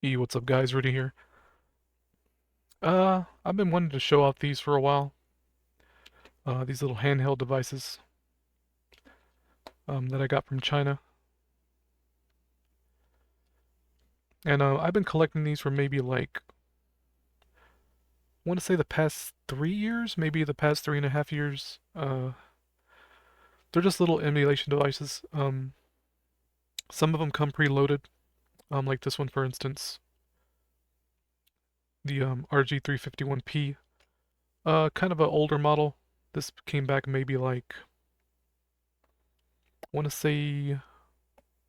What's up guys, Rudy here. I've been wanting to show off these for a while. These little handheld devices that I got from China. And I've been collecting these for maybe like, I want to say the past 3 years, maybe the past 3.5 years. They're just little emulation devices. Some of them come preloaded, like this one for instance, the RG351p. Kind of an older model. This came back maybe like, I want to say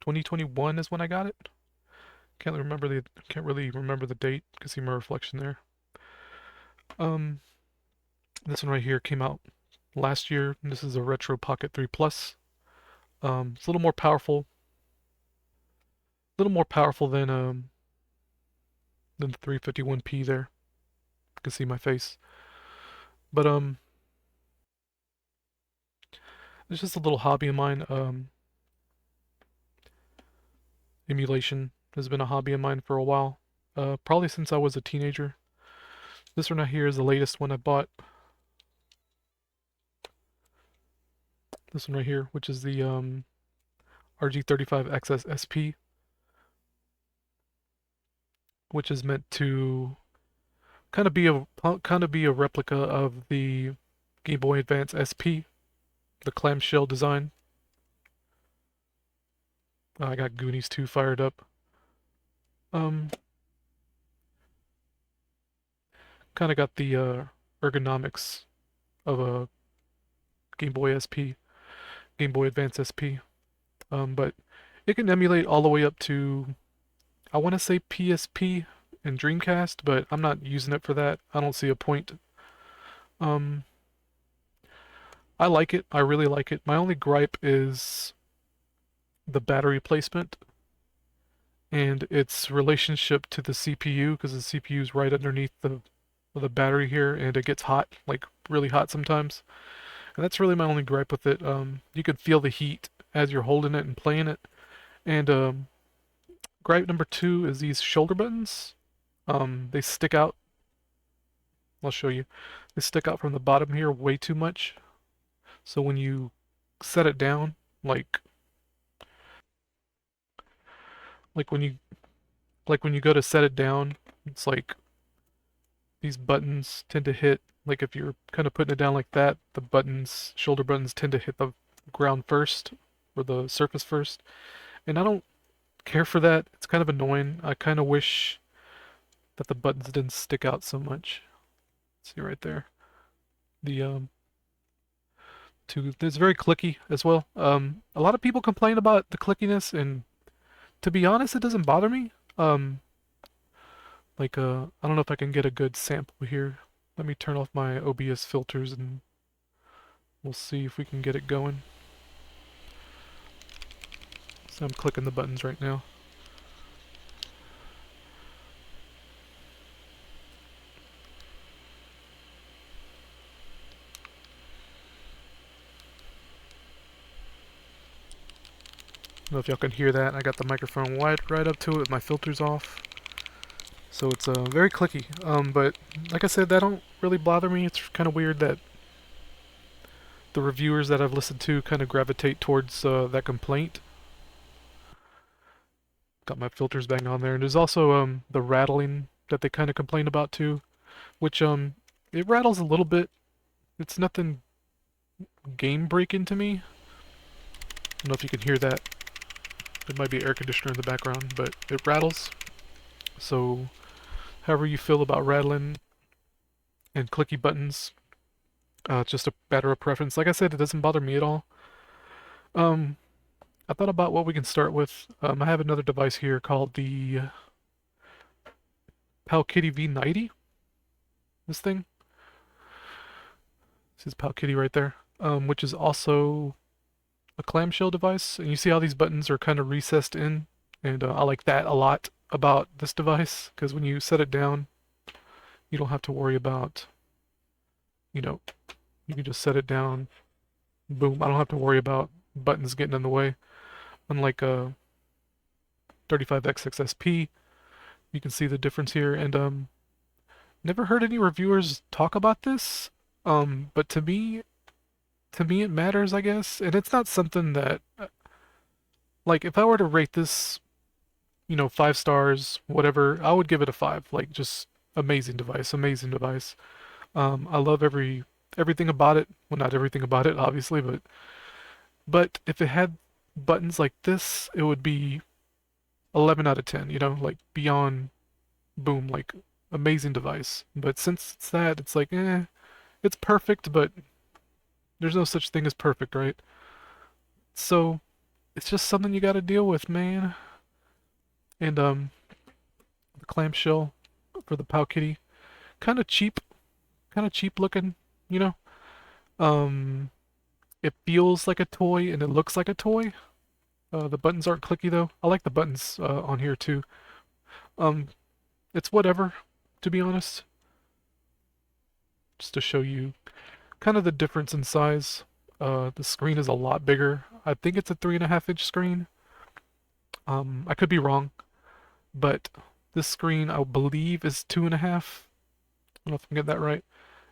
2021 is when I got it. Can't really remember the date. You can see my reflection there. Um, this one right here came out last year. And this is a Retroid Pocket 3 Plus. It's a little more powerful than the 351p there. You can see my face. But it's just a little hobby of mine. Emulation has been a hobby of mine for a while. Probably since I was a teenager. This one right here is the latest one I bought. This one right here, which is the RG35XS SP, which is meant to kind of be a replica of the Game Boy Advance SP, the clamshell design. I got Goonies II fired up. Um, Kind of got the ergonomics of a Game Boy SP, Game Boy Advance SP. But it can emulate all the way up to, I want to say PSP and Dreamcast, but I'm not using it for that. I don't see a point. Um, I like it. I really like it. My only gripe is the battery placement and its relationship to the CPU, because the CPU is right underneath the battery here, and it gets hot, like really hot sometimes. And that's really my only gripe with it. You can feel the heat as you're holding it and playing it. And gripe number two is these shoulder buttons. They stick out. I'll show you. They stick out from the bottom here way too much. So when you set it down, like when you when you go to set it down, it's like these buttons tend to hit, like if you're kind of putting it down like that, the buttons, shoulder buttons tend to hit the ground first or the surface first. And I don't care for that. It's kind of annoying. I kind of wish that the buttons didn't stick out so much. See right there. The it's very clicky as well. A lot of people complain about the clickiness, and to be honest, it doesn't bother me. I don't know if I can get a good sample here. Let me turn off my OBS filters and we'll see if we can get it going. So I'm clicking the buttons right now. I don't know if y'all can hear that. I got the microphone right up to it with my filters off. So it's very clicky. But like I said, that don't really bother me. It's kind of weird that the reviewers that I've listened to kind of gravitate towards that complaint. Got my filters bang on there. And there's also the rattling that they kind of complain about too, which it rattles a little bit. It's nothing game breaking to me. I don't know if you can hear that. There might be air conditioner in the background, but it rattles. So however you feel about rattling and clicky buttons, it's just a matter of preference. Like I said, it doesn't bother me at all. I thought about what we can start with. I have another device here called the PowKiddy V90. This thing. This is PowKiddy right there, which is also a clamshell device. And you see how these buttons are kind of recessed in, and I like that a lot about this device, because when you set it down, you don't have to worry about, you know, you can just set it down, boom. I don't have to worry about buttons getting in the way. Unlike a 35XX SP, You can see the difference here, and never heard any reviewers talk about this. But to me it matters, I guess, and it's not something that like if I were to rate this, 5 stars, whatever, I would give it a 5. Like just amazing device, amazing device. I love everything about it. Well, not everything about it, obviously, but if it had buttons like this, it would be 11 out of 10, like beyond boom, like amazing device. But since it's that, it's like, it's perfect, but there's no such thing as perfect, right? So it's just something you gotta deal with, man. And the clamshell for the PowKiddy, kind of cheap, kind of cheap looking, you know. Um, it feels like a toy and it looks like a toy. The buttons aren't clicky though. I like the buttons on here too. Um, it's whatever, to be honest. Just to show you kind of the difference in size. The screen is a lot bigger. I think it's a 3.5-inch screen. I could be wrong, but this screen I believe is 2.5. I don't know if I get that right.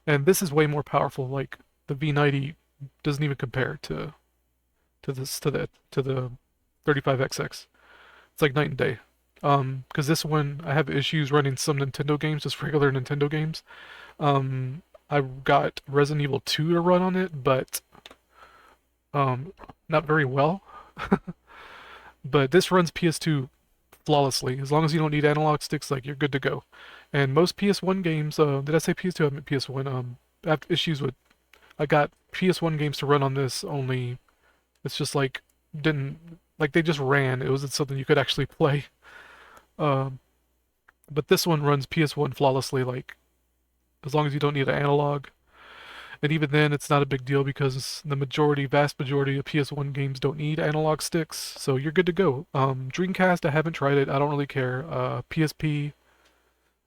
And this is way more powerful. Like the V90 doesn't even compare to the 35XX. It's like night and day. Because this one I have issues running some Nintendo games, just regular Nintendo games. Um, I got Resident Evil 2 to run on it, but not very well. But this runs PS2 flawlessly. As long as you don't need analog sticks, like you're good to go. And most PS1 games, did I say PS2? I meant PS1. I have issues with. I got PS1 games to run on this only. It's just like didn't like they just ran. It wasn't something you could actually play. Um, but this one runs PS1 flawlessly, like as long as you don't need an analog. And even then, it's not a big deal because the vast majority of PS1 games don't need analog sticks, so you're good to go. Dreamcast, I haven't tried it. I don't really care. PSP,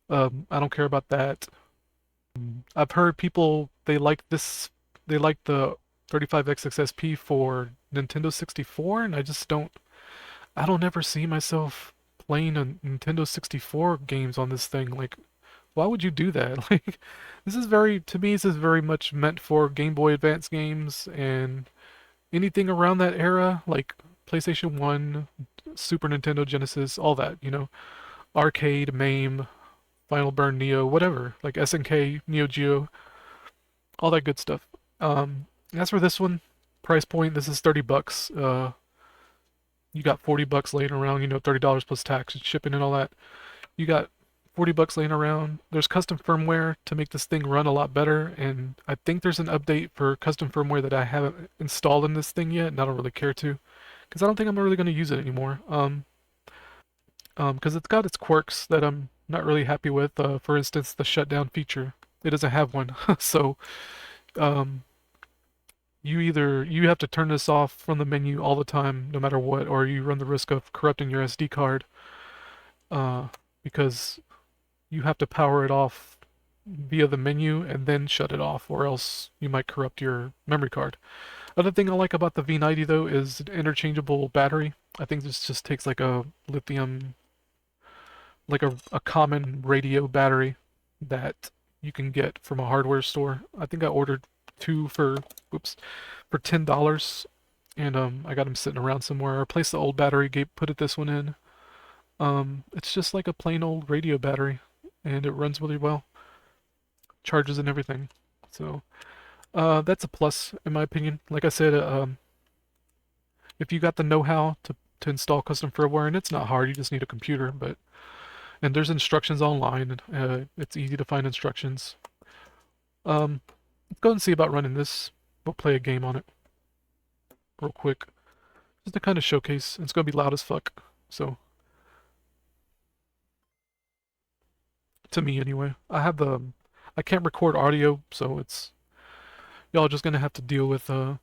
I don't care about that. I've heard people they like the 35XXSP for Nintendo 64, and I don't ever see myself playing a Nintendo 64 games on this thing. Like, why would you do that? Like, to me, this is very much meant for Game Boy Advance games and anything around that era, like PlayStation 1, Super Nintendo Genesis, all that, Arcade, MAME, Final Burn Neo, whatever, like SNK, Neo Geo, all that good stuff. As for this one, price point, this is 30 bucks. You got 40 bucks laying around, $30 plus tax and shipping and all that. You got 40 bucks laying around. There's custom firmware to make this thing run a lot better, and I think there's an update for custom firmware that I haven't installed in this thing yet, and I don't really care to, because I don't think I'm really going to use it anymore. Because it's got its quirks that I'm not really happy with. For instance, the shutdown feature. It doesn't have one, so um, you have to turn this off from the menu all the time, no matter what, or you run the risk of corrupting your SD card. Because you have to power it off via the menu and then shut it off, or else you might corrupt your memory card. Other thing I like about the V90 though is an interchangeable battery. I think this just takes like a lithium, like a common radio battery that you can get from a hardware store. I think I ordered two for $10, and I got them sitting around somewhere. I replaced the old battery, put it this one in. It's just like a plain old radio battery, and it runs really well, charges and everything. So, that's a plus in my opinion. Like I said, if you got the know-how to install custom firmware, and it's not hard, you just need a computer, and there's instructions online. It's easy to find instructions. Let's go and see about running this. We'll play a game on it real quick, just to kind of showcase. It's gonna be loud as fuck, so. To me anyway. I can't record audio, so it's y'all just gonna have to deal with oh,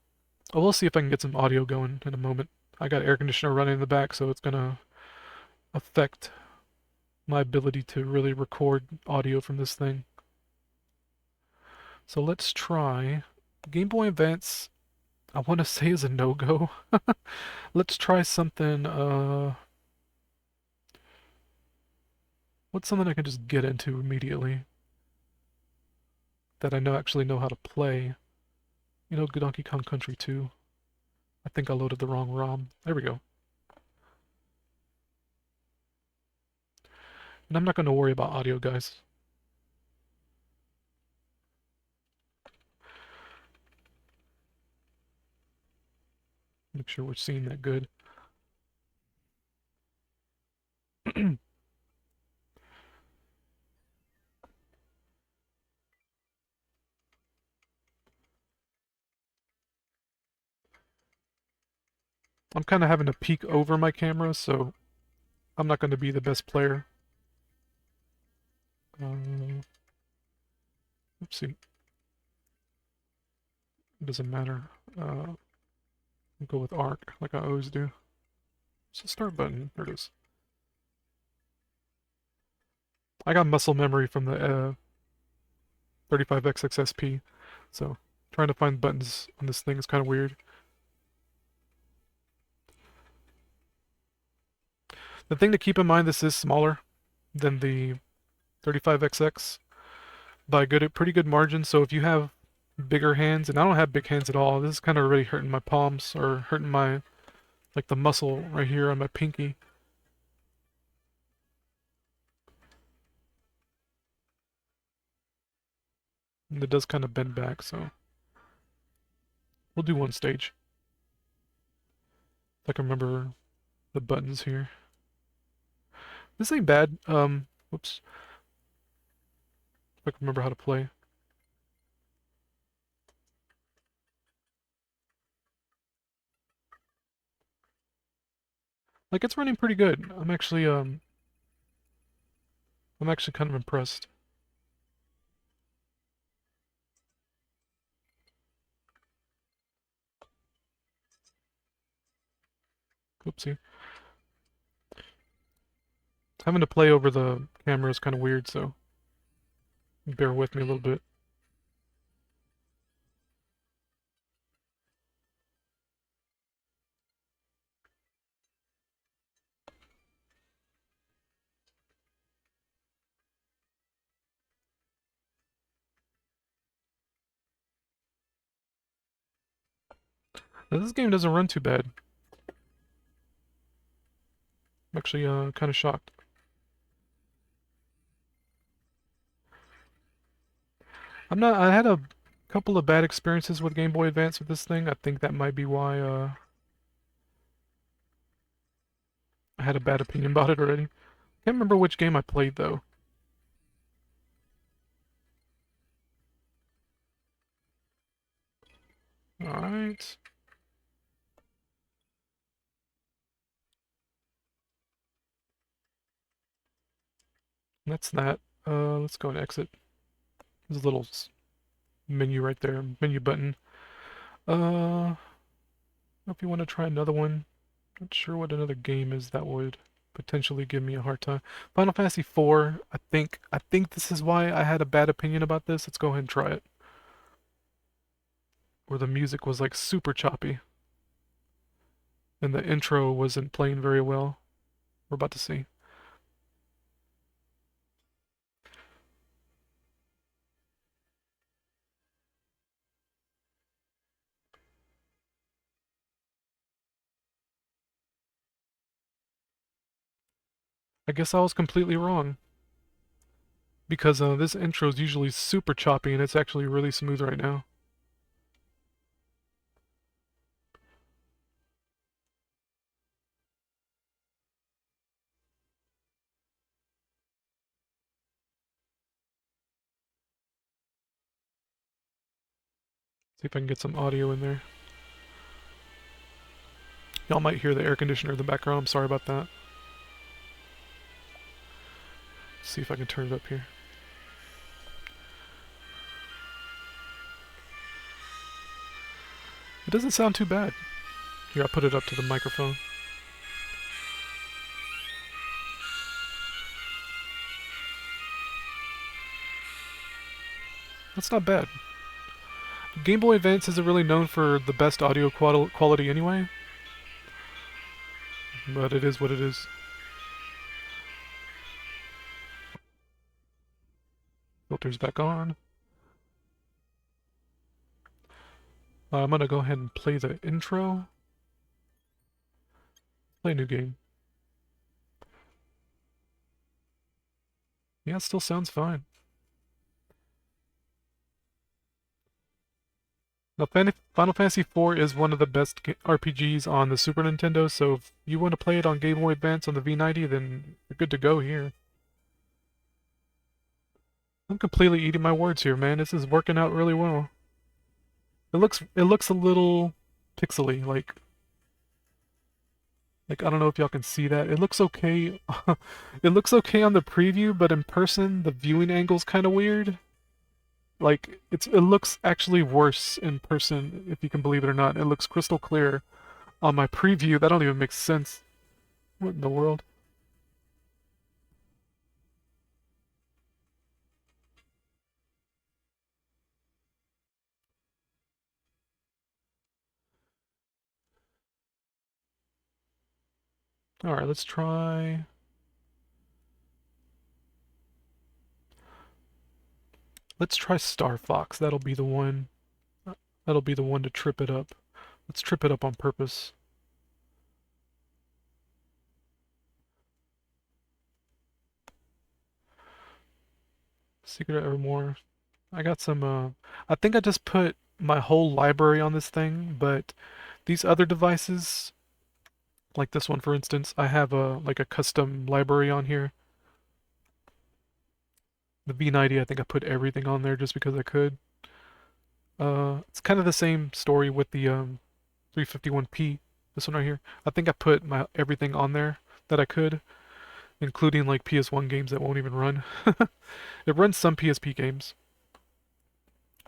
we'll see if I can get some audio going in a moment. I got air conditioner running in the back, so it's gonna affect my ability to really record audio from this thing. So let's try Game Boy Advance. I want to say is a no-go. Let's try something What's something I can just get into immediately that I actually know how to play? You know, Donkey Kong Country 2. I think I loaded the wrong ROM. There we go. And I'm not going to worry about audio, guys. Make sure we're seeing that good. I'm kind of having to peek over my camera, so I'm not going to be the best player. Oopsie. It doesn't matter. I'll go with arc, like I always do. It's the start button. There it is. I got muscle memory from the 35XXSP, so trying to find buttons on this thing is kind of weird. The thing to keep in mind, this is smaller than the 35XX by pretty good margin, so if you have bigger hands, and I don't have big hands at all, this is kind of already hurting my palms, or hurting my, like the muscle right here on my pinky. And it does kind of bend back, so we'll do one stage. If I can remember the buttons here. This ain't bad. Whoops. If I can remember how to play. Like, it's running pretty good. I'm actually kind of impressed. Oopsie. Having to play over the camera is kind of weird, so bear with me a little bit. Now, this game doesn't run too bad. I'm actually kind of shocked. I had a couple of bad experiences with Game Boy Advance with this thing. I think that might be why I had a bad opinion about it already. Can't remember which game I played though. Alright. That's that. Let's go and exit. There's a little menu right there, menu button. If you want to try another one, not sure what another game is that would potentially give me a hard time. Final Fantasy IV, I think this is why I had a bad opinion about this. Let's go ahead and try it. Where the music was like super choppy. And the intro wasn't playing very well. We're about to see. I guess I was completely wrong. Because this intro is usually super choppy and it's actually really smooth right now. See if I can get some audio in there. Y'all might hear the air conditioner in the background. I'm sorry about that. Let's see if I can turn it up here. It doesn't sound too bad. Here, I'll put it up to the microphone. That's not bad. Game Boy Advance isn't really known for the best audio quality anyway. But it is what it is. filters back on. I'm gonna go ahead and play the intro. Play a new game. Yeah, it still sounds fine. Now, Final Fantasy IV is one of the best RPGs on the Super Nintendo, so if you want to play it on Game Boy Advance on the V90, then you're good to go here. I'm completely eating my words here, man. This is working out really well. It looks a little pixely, like I don't know if y'all can see that. It looks okay. It looks okay on the preview, but in person the viewing angle's kind of weird. Like it looks actually worse in person, if you can believe it or not. It looks crystal clear on my preview. That don't even make sense. What in the world? Alright, let's try Star Fox. That'll be the one. That'll be the one to trip it up. Let's trip it up on purpose. Secret of Evermore. I got some, I think I just put my whole library on this thing, but these other devices, like this one for instance, I have like a custom library on here. The V90, I think I put everything on there just because I could. It's kind of the same story with the 351p, this one right here. I think I put my everything on there that I could, including like PS1 games that won't even run. It runs some PSP games.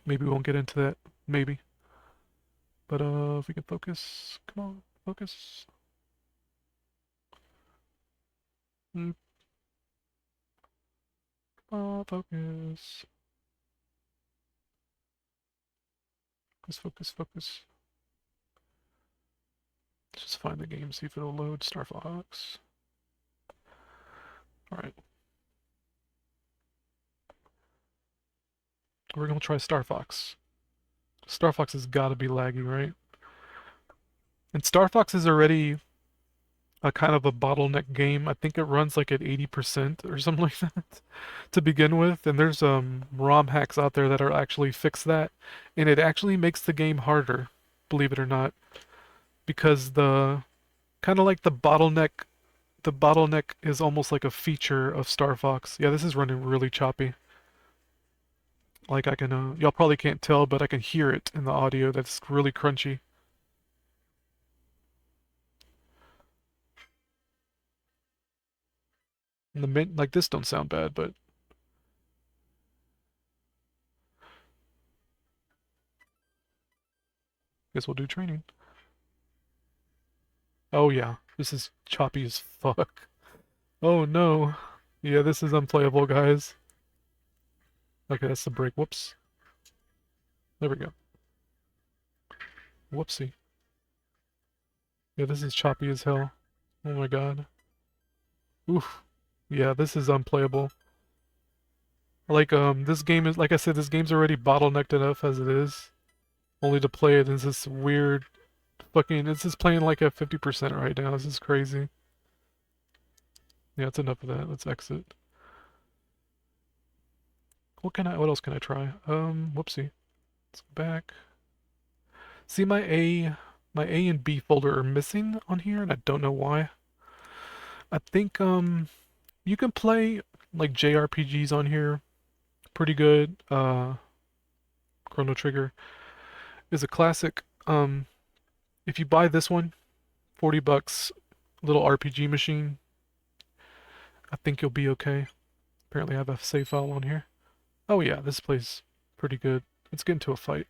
Maybe we won't get into that. Maybe. But if we can focus. Come on, focus. Mm, Come on, focus. Focus, focus, focus. Let's just find the game, see if it'll load. Star Fox. Alright. We're gonna try Star Fox. Star Fox has gotta be laggy, right? And Star Fox is already a kind of a bottleneck game. I think it runs like at 80% or something like that to begin with. And there's ROM hacks out there that are actually fix that. And it actually makes the game harder, believe it or not. Because the kind of like the bottleneck is almost like a feature of Star Fox. Yeah, this is running really choppy. Like I can, y'all probably can't tell, but I can hear it in the audio. That's really crunchy. And the like this don't sound bad, but guess we'll do training. Oh yeah, this is choppy as fuck. Oh no. Yeah, this is unplayable, guys. Okay, that's the break. Whoops. There we go. Whoopsie. Yeah, this is choppy as hell. Oh my god. Oof. Yeah, this is unplayable. Like, this game is, like I said, this game's already bottlenecked enough as it is. Only to play it is this weird fucking, it's just playing like at 50% right now. This is crazy. Yeah, it's enough of that. Let's exit. What else can I try? Whoopsie. Let's go back. See, my A and B folder are missing on here, and I don't know why. I think, you can play, like, JRPGs on here pretty good. Chrono Trigger is a classic. If you buy this one, 40 bucks, little RPG machine, I think you'll be okay. Apparently I have a save file on here. Oh yeah, this plays pretty good. Let's get into a fight.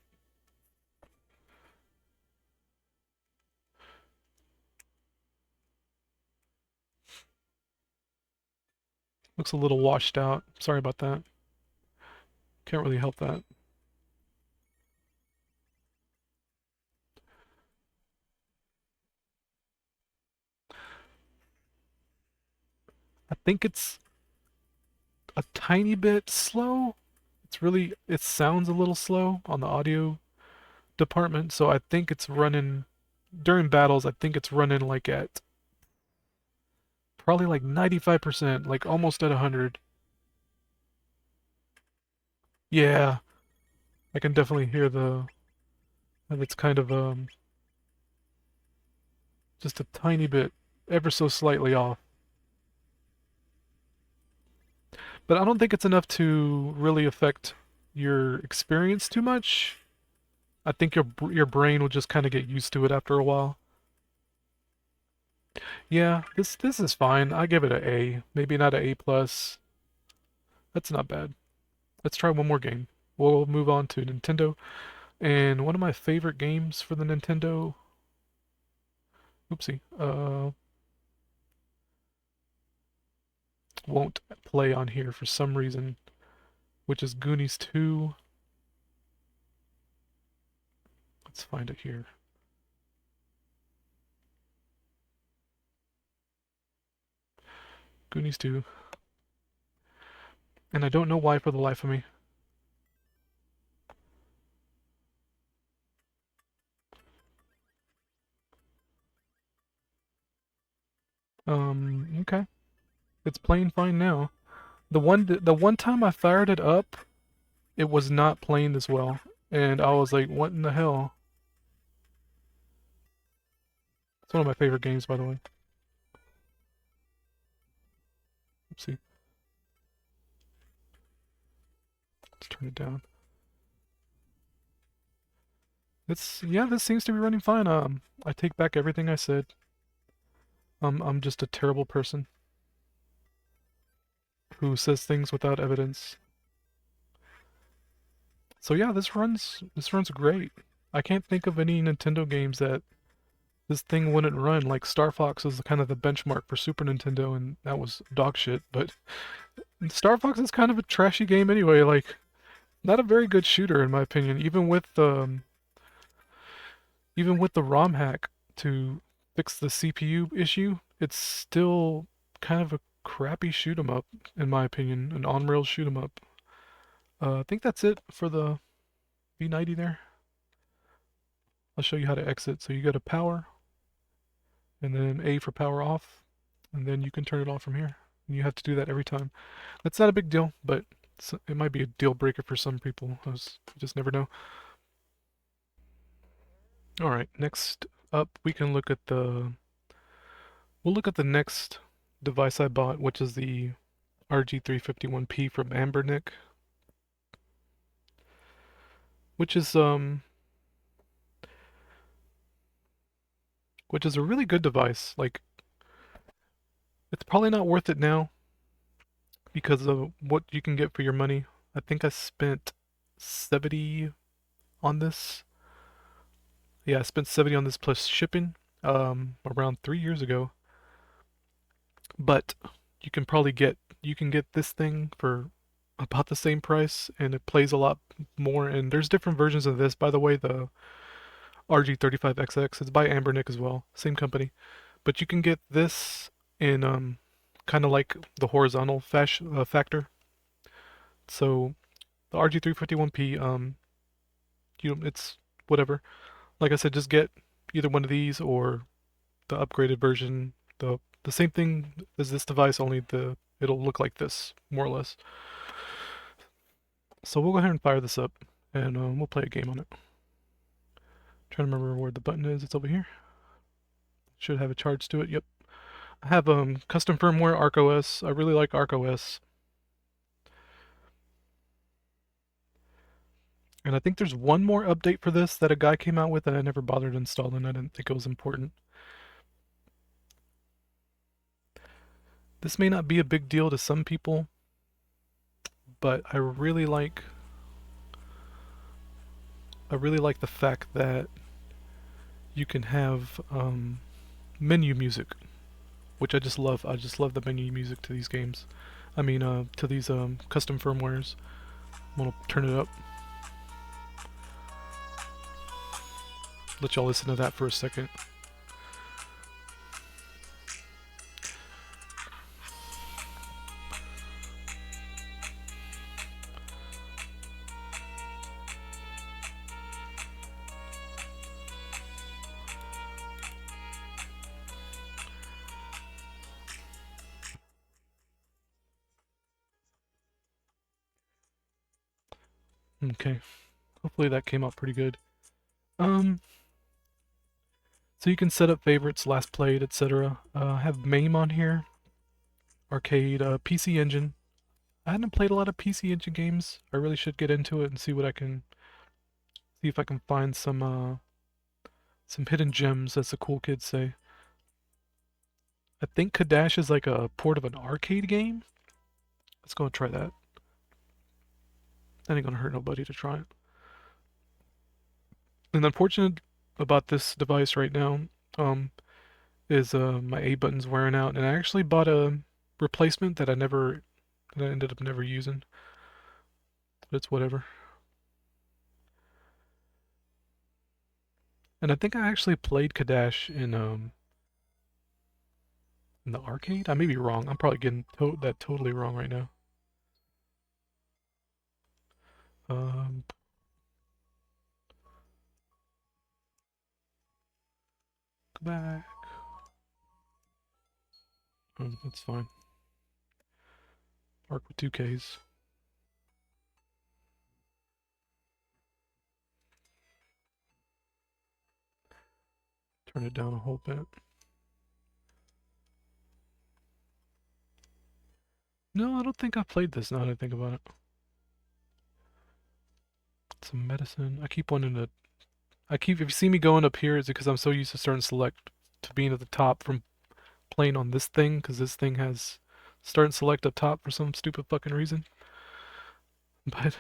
Looks a little washed out. Sorry about that. Can't really help that. I think it's a tiny bit slow. it sounds a little slow on the audio department, so I think it's running during battles. I think it's running like at probably like 95%, like almost at 100. Yeah, I can definitely hear that it's kind of just a tiny bit, ever so slightly off. But I don't think it's enough to really affect your experience too much. I think your brain will just kind of get used to it after a while. Yeah, this is fine. I give it an A. Maybe not an A plus. That's not bad. Let's try one more game. We'll move on to Nintendo. And one of my favorite games for the Nintendo. Oopsie. Won't play on here for some reason, which is Goonies 2. Let's find it here. Goonies 2. And I don't know why for the life of me. Okay. It's playing fine now. The one time I fired it up, it was not playing this well. And I was like, what in the hell? It's one of my favorite games, by the way. Oopsie. Let's turn it down. Yeah, this seems to be running fine. I take back everything I said. I'm just a terrible person who says things without evidence. So yeah, this runs great. I can't think of any Nintendo games that this thing wouldn't run. Like Star Fox is kind of the benchmark for Super Nintendo, and that was dog shit. But Star Fox is kind of a trashy game anyway. Like, not a very good shooter in my opinion. Even with the ROM hack to fix the CPU issue, it's still kind of a crappy shoot 'em up in my opinion, an on-rails shoot 'em up. I think that's it for the V90 there. I'll show you how to exit. So you go to power, and then A for power off, and then you can turn it off from here. And you have to do that every time. That's not a big deal, but it might be a deal breaker for some people. You just never know. All right, next up we can look at we'll look at the next device I bought, which is the RG351p from Anbernic, which is a really good device. Like, it's probably not worth it now because of what you can get for your money. I think I spent 70 on this. Yeah, I spent 70 on this plus shipping around 3 years ago. But you can get this thing for about the same price, and it plays a lot more. And there's different versions of this, by the way. The RG35XX, it's by Anbernic as well, same company. But you can get this in kind of like the horizontal factor. So the RG351p, it's whatever. Like I said, just get either one of these or the upgraded version. The same thing as this device, only it'll look like this, more or less. So we'll go ahead and fire this up, and we'll play a game on it. Trying to remember where the button is. It's over here. Should have a charge to it. Yep. I have custom firmware ArcOS. I really like ArcOS. And I think there's one more update for this that a guy came out with that I never bothered installing. I didn't think it was important. This may not be a big deal to some people, but I really like the fact that you can have menu music, which I just love. I just love the menu music to these games. I mean, to these custom firmwares. I'm gonna turn it up. Let y'all listen to that for a second. Okay, hopefully that came out pretty good. Um, so you can set up favorites, last played, etc. I have MAME on here, arcade, PC Engine. I hadn't played a lot of PC Engine games. I really should get into it and see what I can see if I can find some hidden gems, as the cool kids say. I think Cadash is like a port of an arcade game. Let's go and try that. That ain't gonna hurt nobody to try it. And the unfortunate about this device right now, is my A button's wearing out, and I actually bought a replacement that I ended up never using. But it's whatever. And I think I actually played Kadash in the arcade. I may be wrong. I'm probably getting that totally wrong right now. Um, go back. That's fine. Arc with 2Ks. Turn it down a whole bit. No, I don't think I played this now that I think about it. Some medicine. I keep wanting to. If you see me going up here, it's because I'm so used to starting select to being at the top from playing on this thing, because this thing has start and select up top for some stupid fucking reason. But if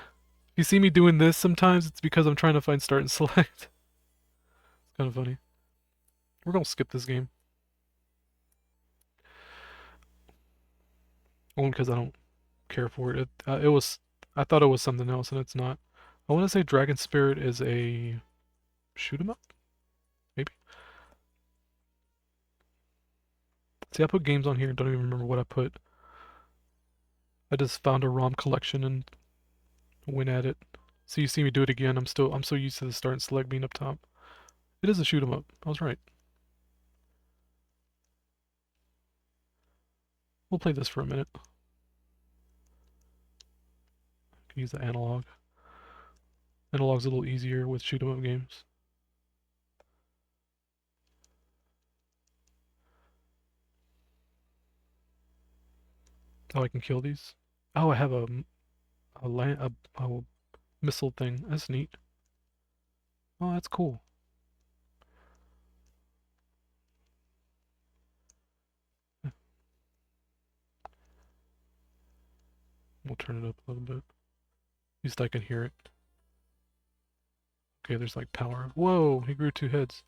you see me doing this sometimes, it's because I'm trying to find start and select. It's kind of funny. We're gonna skip this game. Only because I don't care for it. I thought it was something else, and it's not. I want to say Dragon Spirit is a shoot 'em up, maybe. See, I put games on here and don't even remember what I put. I just found a ROM collection and went at it. So you see me do it again. I'm so used to the start and select being up top. It is a shoot 'em up. I was right. We'll play this for a minute. I can use the analog. Analog's a little easier with shoot 'em up games. Oh, I can kill these. Oh, I have a missile thing. That's neat. Oh, that's cool. We'll turn it up a little bit. At least I can hear it. Okay, there's like power. Whoa, he grew 2 heads.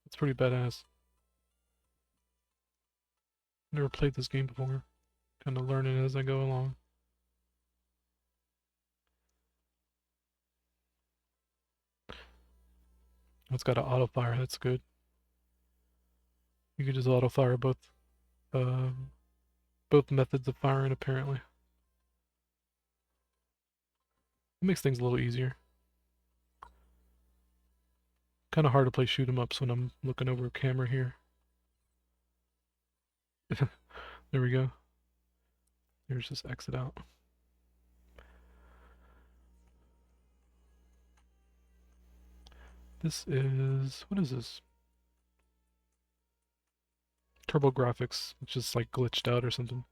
That's pretty badass. Never played this game before. Kind of learning as I go along. It's got an auto fire. That's good. You can just auto fire uh, both methods of firing apparently. It makes things a little easier. Kind of hard to play shoot 'em ups when I'm looking over a camera here. There we go. Here's just exit out. This is, what is this? Turbo Graphics, which is like glitched out or something.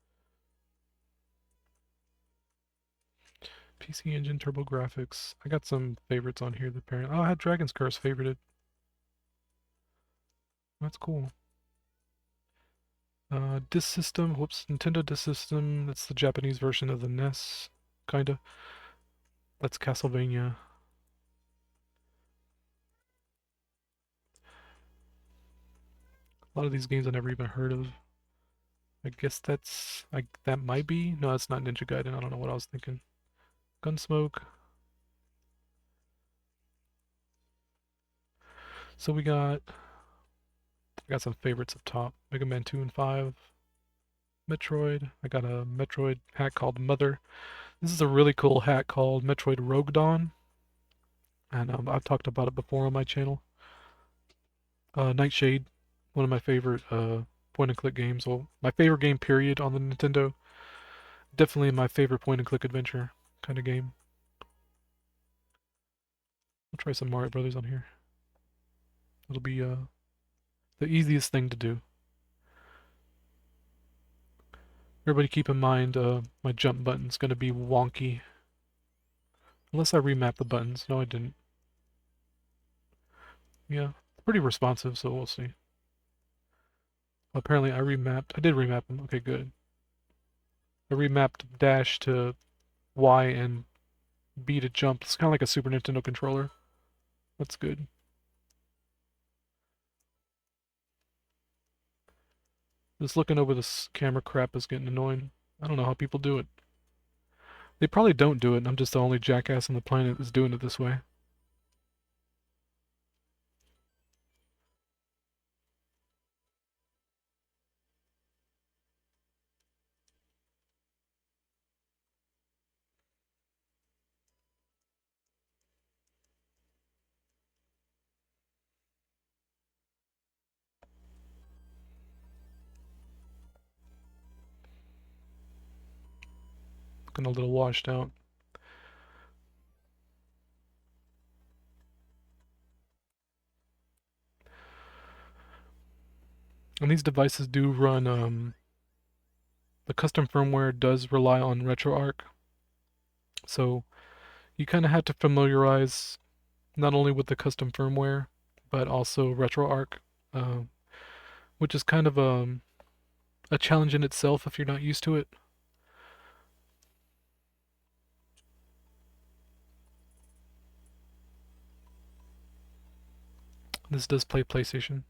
PC Engine, Turbo Graphics. I got some favorites on here. The parent. Oh, I had Dragon's Curse favorited. That's cool. Disk System. Whoops. Nintendo Disk System. That's the Japanese version of the NES. Kinda. That's Castlevania. A lot of these games I never even heard of. I guess that might be. No, it's not Ninja Gaiden. I don't know what I was thinking. Gunsmoke. So I got some favorites up top. Mega Man 2 and 5. Metroid. I got a Metroid hat called Mother. This is a really cool hat called Metroid Rogue Dawn. And I've talked about it before on my channel. Nightshade. One of my favorite point and click games. Well, my favorite game period on the Nintendo. Definitely my favorite point and click adventure kind of game. I'll try some Mario Brothers on here. It'll be the easiest thing to do. Everybody keep in mind my jump button's gonna be wonky. Unless I remap the buttons. No, I didn't. Yeah, pretty responsive, so we'll see. Apparently I remapped. I did remap them. Okay, good. I remapped dash to Y and B to jump. It's kind of like a Super Nintendo controller. That's good. Just looking over this camera crap is getting annoying. I don't know how people do it. They probably don't do it, and I'm just the only jackass on the planet that's doing it this way. Looking a little washed out. And these devices do run, the custom firmware does rely on RetroArch. So you kind of have to familiarize not only with the custom firmware, but also RetroArch, uh, which is kind of a challenge in itself if you're not used to it. This does play PlayStation.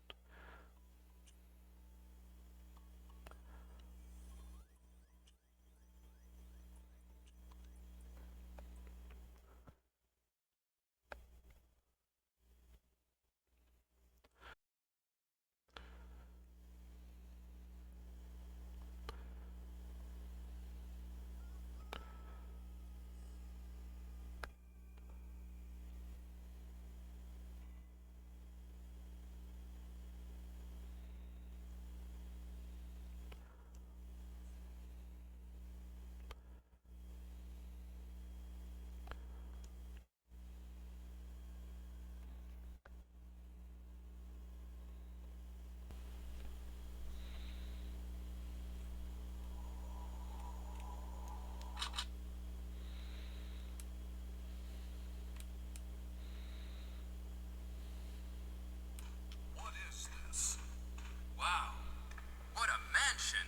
What is this? Wow, what a mansion!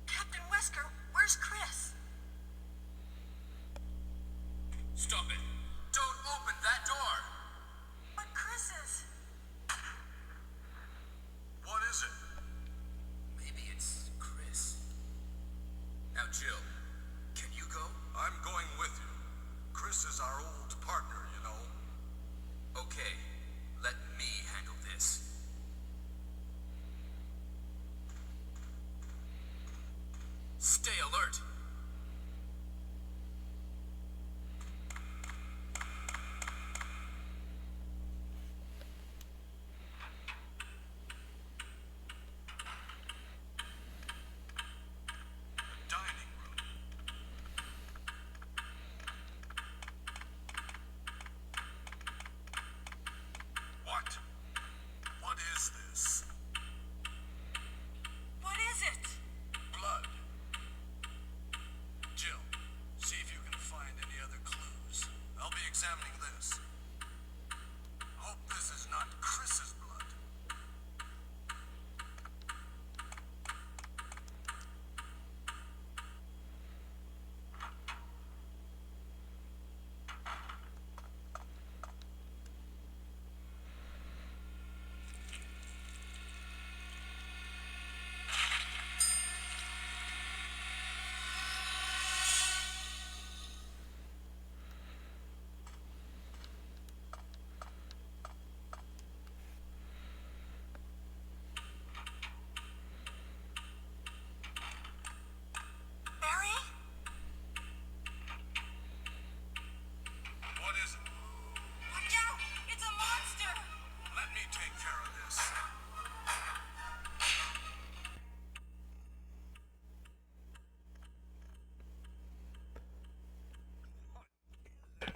Captain Wesker, where's Chris? Stop it! Don't open that door! But Chris is... What is it? Maybe it's Chris. Now, Jill, can you go? I'm going with you. Chris is our old partner, you know. Okay, let me handle this. Stay alert! Dining room. What? What is this? What is it? Blood.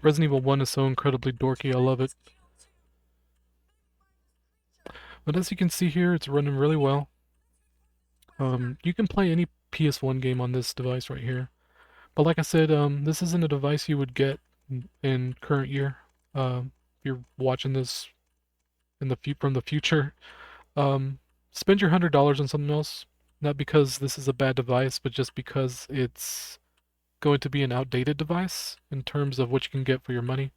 Resident Evil 1 is so incredibly dorky, I love it. But as you can see here, it's running really well. You can play any PS1 game on this device right here. But like I said, this isn't a device you would get in current year. If you're watching this in the from the future, spend your $100 on something else. Not because this is a bad device, but just because it's going to be an outdated device in terms of what you can get for your money.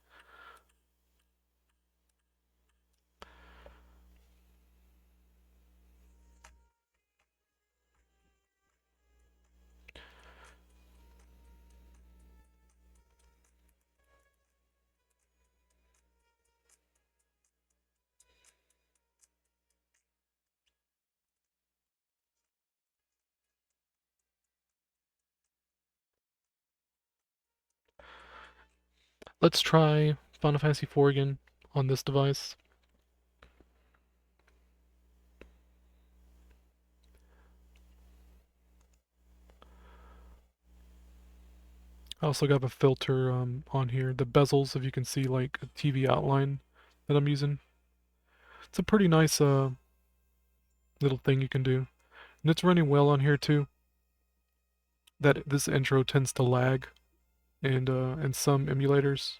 Let's try Final Fantasy IV again on this device. I also got a filter on here. The bezels, if you can see like a TV outline that I'm using. It's a pretty nice little thing you can do. And it's running well on here too. That this intro tends to lag in some emulators.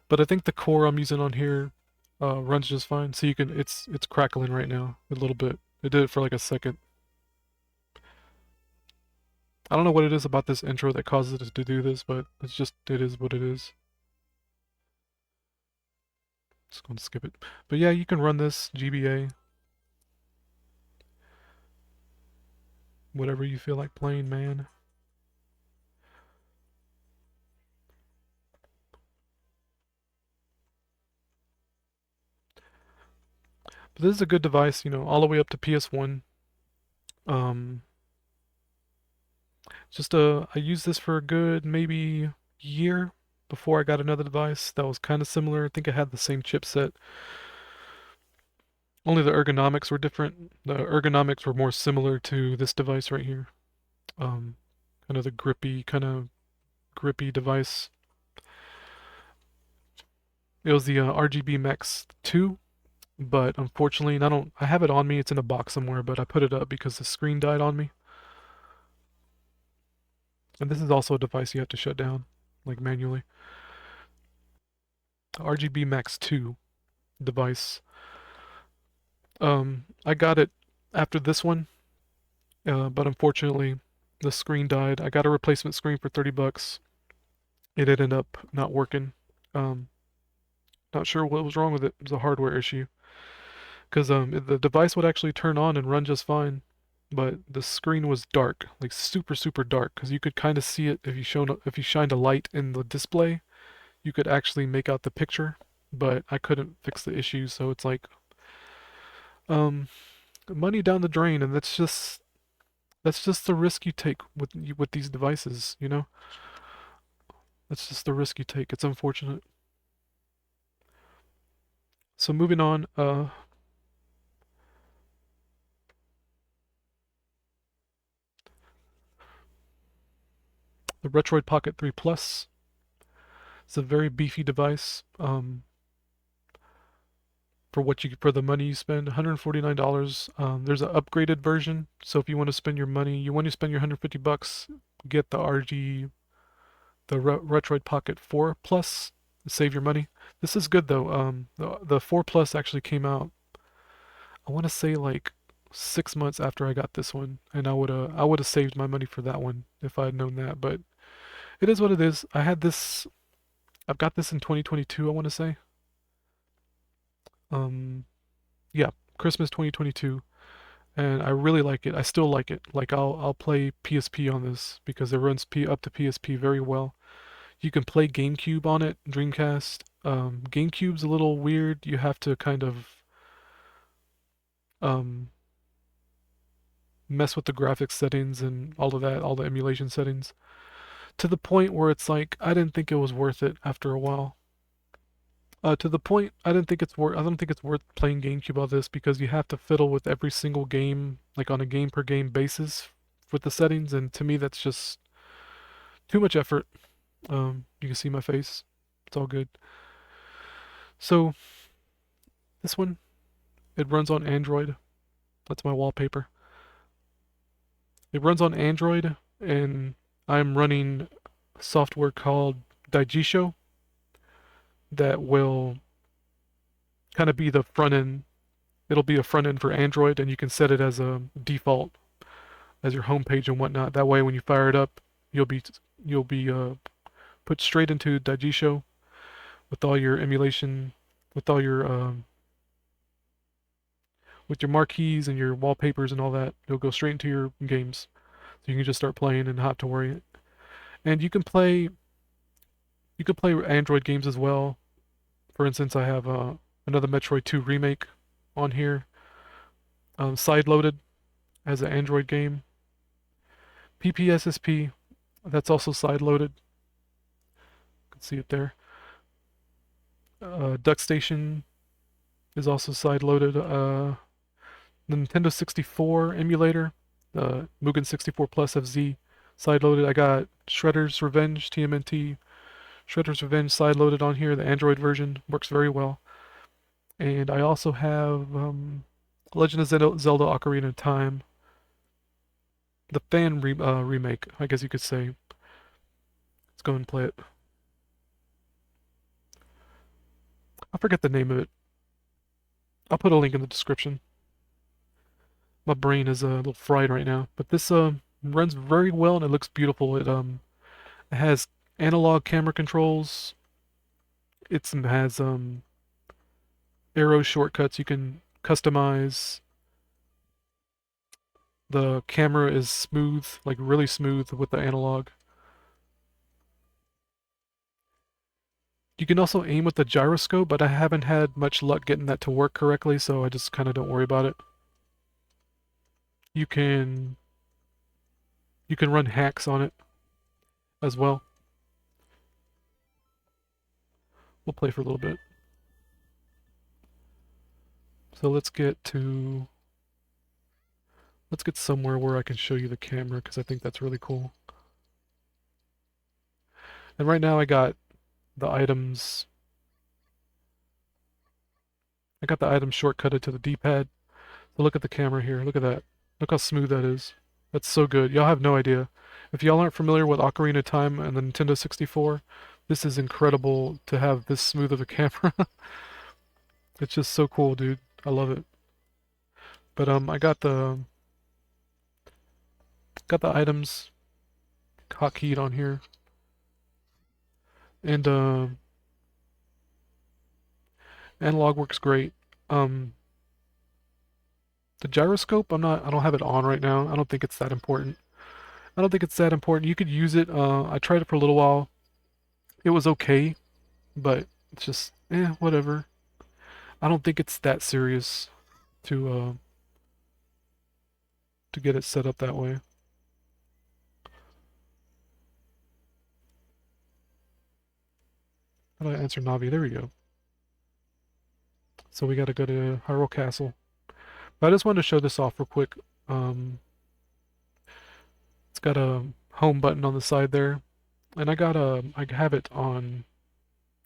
But I think the core I'm using on here runs just fine. So you can it's crackling right now a little bit. It did it for like a second. I don't know what it is about this intro that causes it to do this, but it is what it is. Just going to skip it. But yeah, you can run this GBA. Whatever you feel like playing, man. But this is a good device, you know, all the way up to PS1. Um, I used this for a good maybe year before I got another device that was kind of similar. I think it had the same chipset. Only the ergonomics were different. The ergonomics were more similar to this device right here. Um, kind of the kind of grippy device. It was the RGB Max 2, but unfortunately, and I have it on me. It's in a box somewhere, but I put it up because the screen died on me. And this is also a device you have to shut down, like manually. RGB Max 2 device. I got it after this one, but unfortunately, the screen died. I got a replacement screen for 30 bucks. It ended up not working. Um, Not sure what was wrong with it. It was a hardware issue. Because the device would actually turn on and run just fine, but the screen was dark, like super super dark. Because you could kind of see it if you shined a light in the display, you could actually make out the picture. But I couldn't fix the issue, so it's like um, money down the drain, and that's just the risk you take with these devices, you know? That's just the risk you take. It's unfortunate. So moving on, the Retroid Pocket 3 Plus. It's a very beefy device. For the money you spend, $149. There's an upgraded version, so if you want to spend your money, you want to spend your 150 bucks, get the Retroid Pocket 4 Plus, save your money. This is good though. The 4 Plus actually came out, I want to say like 6 months after I got this one, and I would have saved my money for that one if I had known that. But it is what it is. I've got this in 2022, I want to say. Um, yeah, Christmas 2022, and I really like it. I still like it. Like I'll play PSP on this because it runs up to PSP very well. You can play GameCube on it, Dreamcast. GameCube's a little weird. You have to kind of um, mess with the graphics settings and all of that, all the emulation settings, to the point where it's like I didn't think it was worth it after a while. To the point I don't think it's worth playing GameCube on this because you have to fiddle with every single game, like on a game per game basis with the settings, and to me that's just too much effort. You can see my face. It's all good. So this one, it runs on Android. That's my wallpaper. It runs on Android, and I'm running software called Daigisho that will kind of be the front end. It'll be a front end for Android, and you can set it as a default as your home page and whatnot. That way, when you fire it up, you'll be put straight into Daigisho with all your emulation, with all your with your marquees and your wallpapers and all that. It'll go straight into your games, so you can just start playing and not have to worry. And you can play Android games as well. For instance, I have another Metroid 2 remake on here, side loaded as an Android game. PPSSP, that's also side loaded. You can see it there. Duck Station is also side loaded. The Nintendo 64 emulator, the Mugen 64 Plus FZ, side loaded. I got Shredder's Revenge TMNT, Shredder's Revenge side loaded on here. The Android version works very well. And I also have Legend of Zelda Ocarina of Time, the remake, I guess you could say. Let's go and play it. I forget the name of it. I'll put a link in the description. My brain is a little fried right now, but this runs very well and it looks beautiful. It has analog camera controls. It has arrow shortcuts you can customize. The camera is smooth, like really smooth with the analog. You can also aim with the gyroscope, but I haven't had much luck getting that to work correctly, so I just kind of don't worry about it. You can run hacks on it as well. We'll play for a little bit. So let's get somewhere where I can show you the camera because I think that's really cool. And right now I got the items shortcutted to the D-pad. So look at the camera here. Look at that. Look how smooth that is. That's so good. Y'all have no idea. If y'all aren't familiar with Ocarina of Time and the Nintendo 64, this is incredible to have this smooth of a camera. It's just so cool, dude. I love it. But I got the items hotkeyed on here. And analog works great. The gyroscope, I don't have it on right now. I don't think it's that important. You could use it. I tried it for a little while. It was okay, but it's just, whatever. I don't think it's that serious to get it set up that way. How do I answer Navi? There we go. So we gotta go to Hyrule Castle. But I just wanted to show this off real quick. It's got a home button on the side there. And I have it on,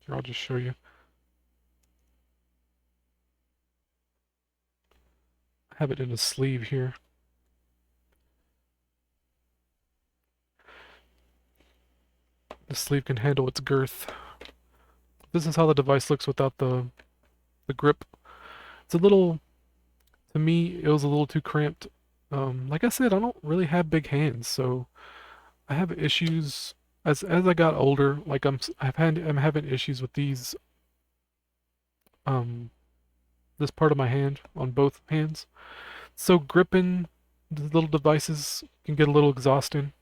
here, I'll just show you. I have it in a sleeve here. The sleeve can handle its girth. This is how the device looks without the grip. It's a little, to me, it was a little too cramped. Like I said, I don't really have big hands, so I have issues as I got older. Like I'm having issues with these this part of my hand on both hands. So gripping the little devices can get a little exhausting.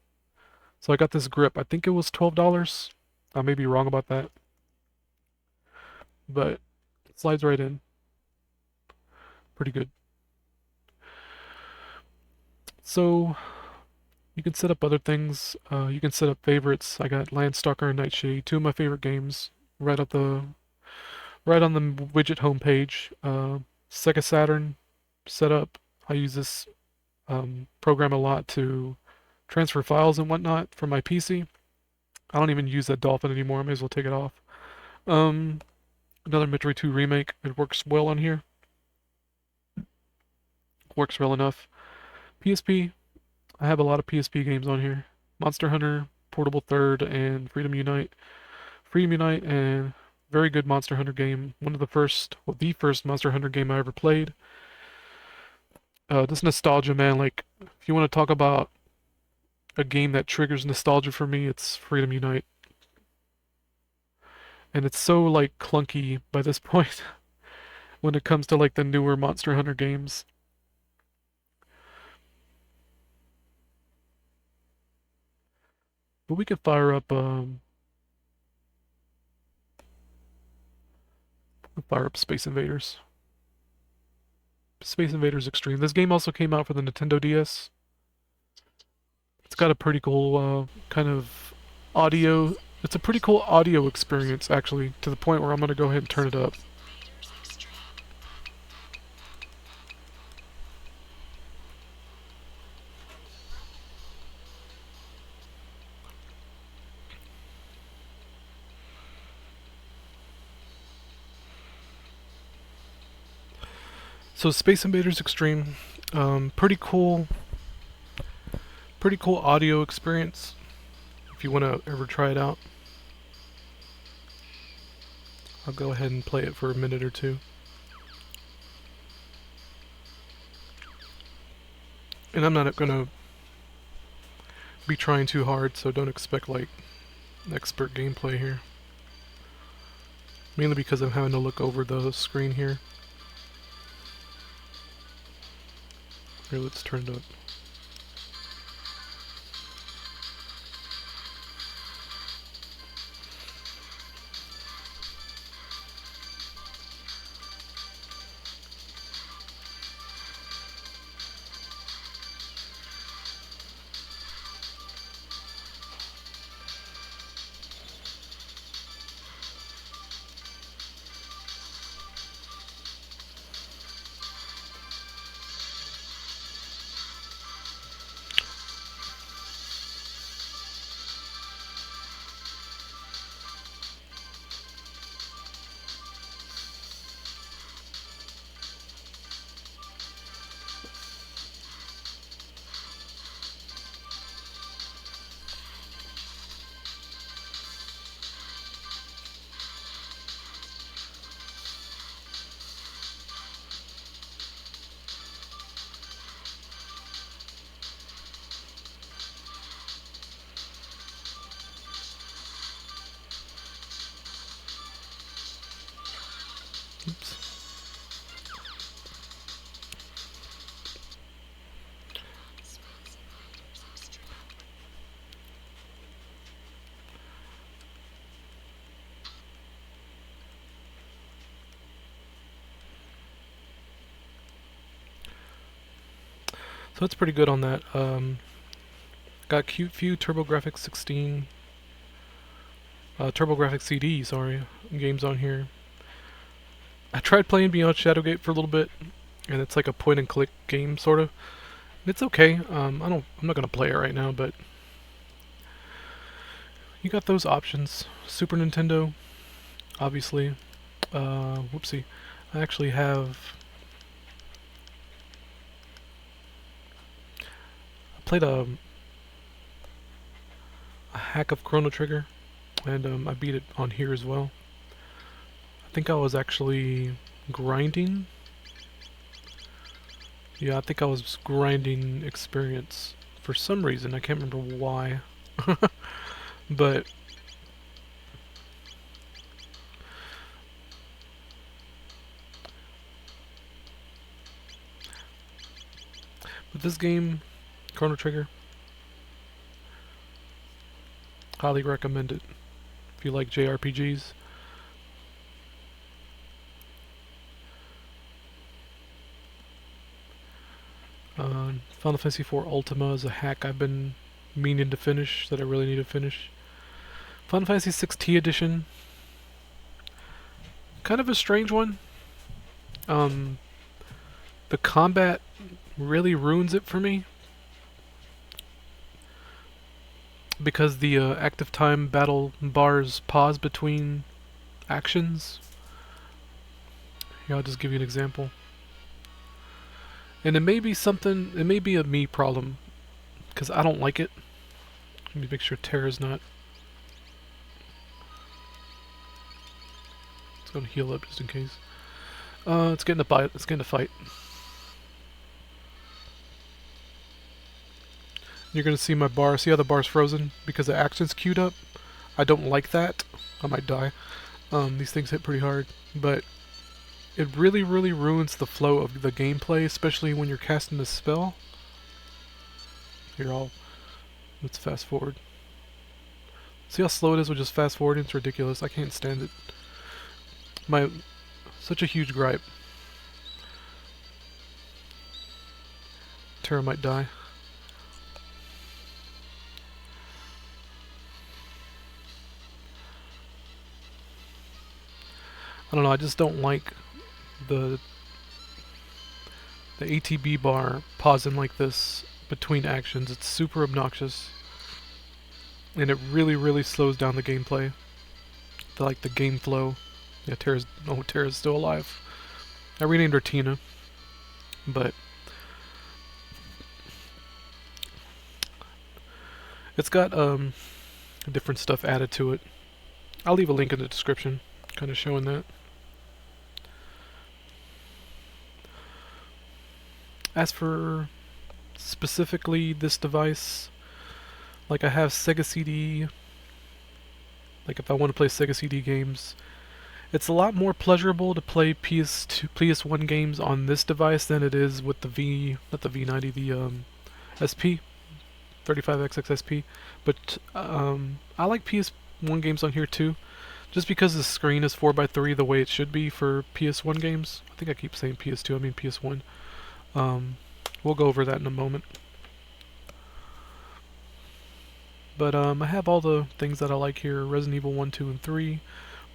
So I got this grip. I think it was $12. I may be wrong about that, but it slides right in. Pretty good. So you can set up other things. You can set up favorites. I got Landstalker and Nightshade, two of my favorite games, right on the widget homepage. Sega Saturn setup. I use this program a lot to transfer files and whatnot from my PC. I don't even use that Dolphin anymore. I may as well take it off. Um, Another Metroid 2 remake. It works well on here. Works well enough. PSP. I have a lot of PSP games on here. Monster Hunter, Portable Third, and Freedom Unite. Freedom Unite and very good Monster Hunter game. One of the first, well, the first Monster Hunter game I ever played. This nostalgia, man. Like, if you want to talk about a game that triggers nostalgia for me, it's Freedom Unite. And it's so like clunky by this point when it comes to like the newer Monster Hunter games. But we could fire up Space Invaders. Space Invaders Extreme. This game also came out for the Nintendo DS. It's got a pretty cool kind of audio. It's a pretty cool audio experience, actually, to the point where I'm gonna go ahead and turn it up. So Space Invaders Extreme, pretty cool audio experience. If you want to ever try it out, I'll go ahead and play it for a minute or two. And I'm not gonna be trying too hard, so don't expect like expert gameplay here. Mainly because I'm having to look over the screen here. Here, let's turn it up. Oops. So that's pretty good on that. Got cute few TurboGrafx 16, TurboGrafx CD, sorry, games on here. I tried playing Beyond Shadowgate for a little bit, and it's like a point and click game, sort of. And it's okay. I'm not gonna play it right now, but you got those options. Super Nintendo, obviously. Whoopsie. I actually have. I played a hack of Chrono Trigger, and I beat it on here as well. I think I was actually grinding. Yeah, I think I was grinding experience for some reason. I can't remember why. But this game, Chrono Trigger, highly recommend it if you like JRPGs. Final Fantasy IV Ultima is a hack I've been meaning to finish, that I really need to finish. Final Fantasy VI T Edition, kind of a strange one. The combat really ruins it for me, because the active time battle bars pause between actions. Here, I'll just give you an example. And it may be something, it may be a me problem, because I don't like it. Let me make sure Terra's not. It's gonna heal up just in case. It's getting a bite. It's getting a fight. You're gonna see my bar. See how the bar's frozen because the action's queued up. I don't like that. I might die. These things hit pretty hard, but it really, really ruins the flow of the gameplay, especially when you're casting a spell. Here, let's fast forward. See how slow it is with just fast forwarding? It's ridiculous. I can't stand it. Such a huge gripe. Terra might die. I don't know, I just don't like the ATB bar pausing like this between actions. It's super obnoxious. And it really, really slows down the gameplay. The game flow. Yeah, Terra's still alive. I renamed her Tina. But it's got different stuff added to it. I'll leave a link in the description, kind of showing that. As for specifically this device, like I have Sega CD, like if I want to play Sega CD games, it's a lot more pleasurable to play PS1 games on this device than it is with the not the V90, the SP, 35XX SP, but I like PS1 games on here too, just because the screen is 4:3 the way it should be for PS1 games. I think I keep saying PS2, I mean PS1. We'll go over that in a moment. But I have all the things that I like here. Resident Evil 1, 2, and 3.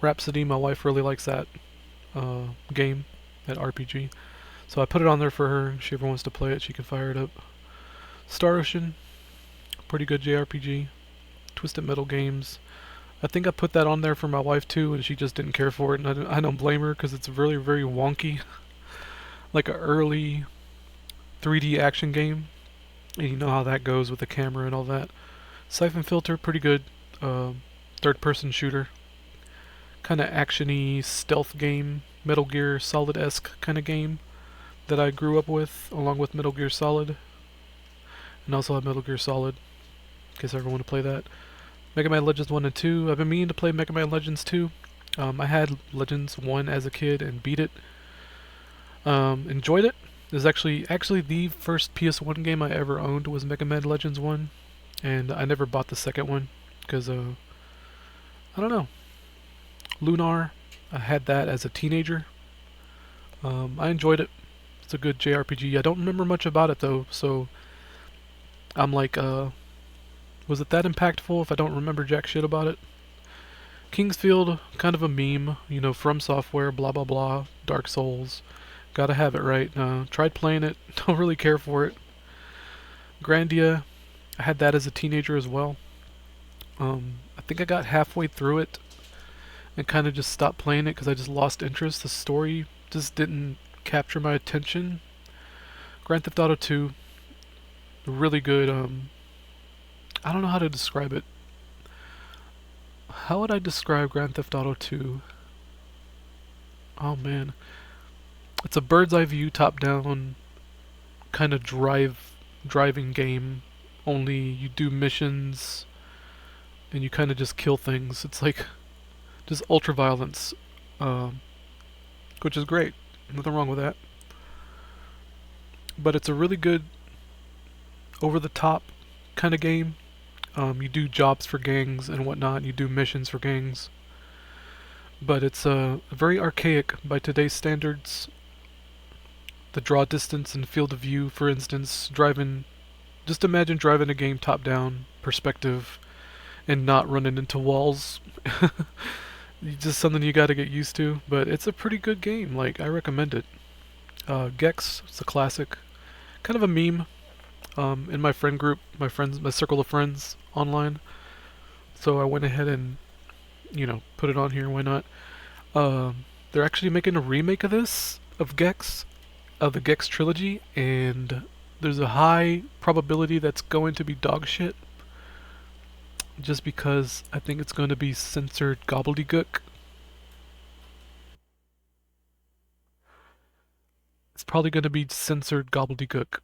Rhapsody, my wife really likes that game, that RPG. So I put it on there for her. If she ever wants to play it, she can fire it up. Star Ocean, pretty good JRPG. Twisted Metal games. I think I put that on there for my wife too, and she just didn't care for it. And I don't blame her, because it's really, very wonky. Like an early 3D action game. And you know how that goes with the camera and all that. Siphon Filter, pretty good. Third-person shooter. Kind of action-y stealth game. Metal Gear Solid-esque kind of game that I grew up with, along with Metal Gear Solid. And also have Metal Gear Solid, in case I ever want to play that. Mega Man Legends 1 and 2. I've been meaning to play Mega Man Legends 2. I had Legends 1 as a kid and beat it. Enjoyed it. It was actually the first PS1 game I ever owned was Mega Man Legends 1. And I never bought the second one because, I don't know. Lunar, I had that as a teenager. I enjoyed it. It's a good JRPG. I don't remember much about it though, so I'm like, was it that impactful if I don't remember jack shit about it? Kingsfield, kind of a meme, you know, From Software, blah blah blah, Dark Souls. Gotta have it right. Tried playing it, don't really care for it. Grandia, I had that as a teenager as well. I think I got halfway through it and kind of just stopped playing it because I just lost interest. The story just didn't capture my attention. Grand Theft Auto 2, really good. I don't know how to describe it. How would I describe Grand Theft Auto 2? Oh man. It's a bird's eye view, top down kind of driving game. Only you do missions and you kind of just kill things. It's like just ultra violence, which is great. Nothing wrong with that. But it's a really good over the top kind of game. You do jobs for gangs and whatnot. You do missions for gangs. But it's very archaic by today's standards. The draw distance and field of view, for instance, just imagine driving a game top-down perspective and not running into walls. Just something you gotta get used to, but it's a pretty good game. Like, I recommend it. Gex, it's a classic. Kind of a meme in my friend group, my circle of friends online. So I went ahead and, you know, put it on here, why not? They're actually making a remake of this, of Gex, of the Gex trilogy, and there's a high probability that's going to be dog shit, just because I think it's going to be censored gobbledygook. It's probably going to be censored gobbledygook,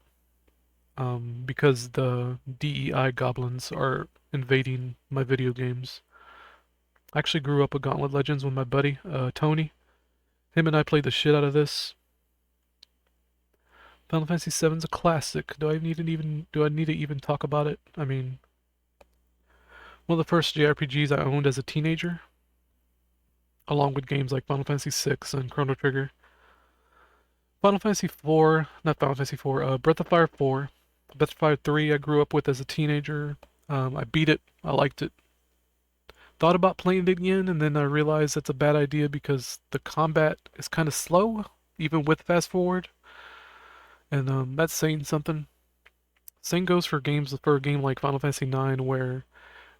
because the DEI goblins are invading my video games. I actually grew up with Gauntlet Legends with my buddy, Tony. Him and I played the shit out of this. Final Fantasy VII's a classic. Do I need to even talk about it? I mean, one of the first JRPGs I owned as a teenager, along with games like Final Fantasy VI and Chrono Trigger. Final Fantasy IV, not Final Fantasy IV, Breath of Fire 4. Breath of Fire 3 I grew up with as a teenager. I beat it. I liked it. Thought about playing it again, and then I realized that's a bad idea because the combat is kind of slow, even with fast forward. And that's saying something. Same goes for a game like Final Fantasy IX, where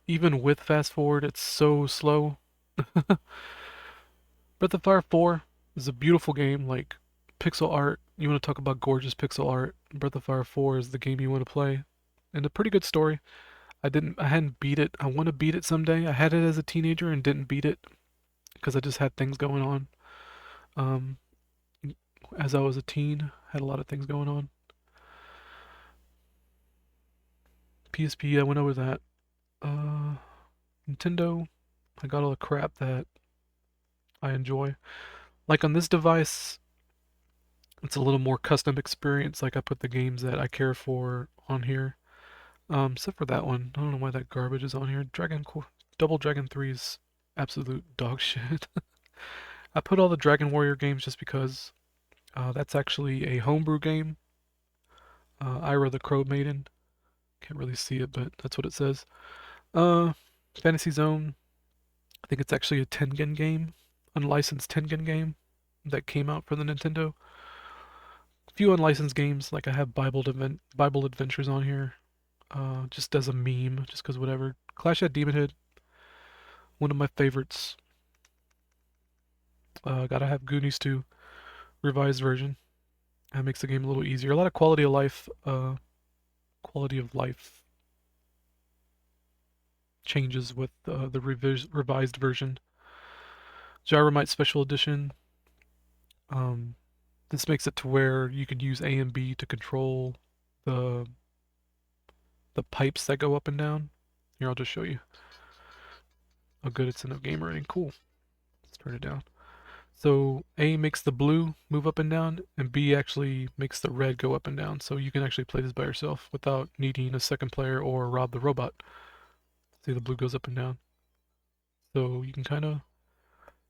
even with fast forward, it's so slow. Breath of Fire 4 is a beautiful game, like pixel art. You want to talk about gorgeous pixel art? Breath of Fire 4 is the game you want to play, and a pretty good story. I hadn't beat it. I want to beat it someday. I had it as a teenager and didn't beat it because I just had things going on. Um, as I was a teen, had a lot of things going on. PSP, I went over that. Uh, Nintendo, I got all the crap that I enjoy. Like on this device, it's a little more custom experience. Like I put the games that I care for on here. Except for that one. I don't know why that garbage is on here. Double Dragon 3 is absolute dog shit. I put all the Dragon Warrior games just because that's actually a homebrew game. Ira the Crow Maiden. Can't really see it, but that's what it says. Uh, Fantasy Zone. I think it's actually a Tengen game, unlicensed Tengen game that came out for the Nintendo. A few unlicensed games, like I have Bible Adventures on here, just as a meme, just because whatever. Clash at Demonhead, one of my favorites. Gotta have Goonies II, revised version. That makes the game a little easier. A lot of quality of life changes with the revised version. GyroMite Special Edition. Um, this makes it to where you can use A and B to control the the pipes that go up and down. Here, I'll just show you. Oh, good, it's in a game rating. Cool. Let's turn it down. So A makes the blue move up and down, and B actually makes the red go up and down. So you can actually play this by yourself without needing a second player or Rob the robot. See, the blue goes up and down. So you can kind of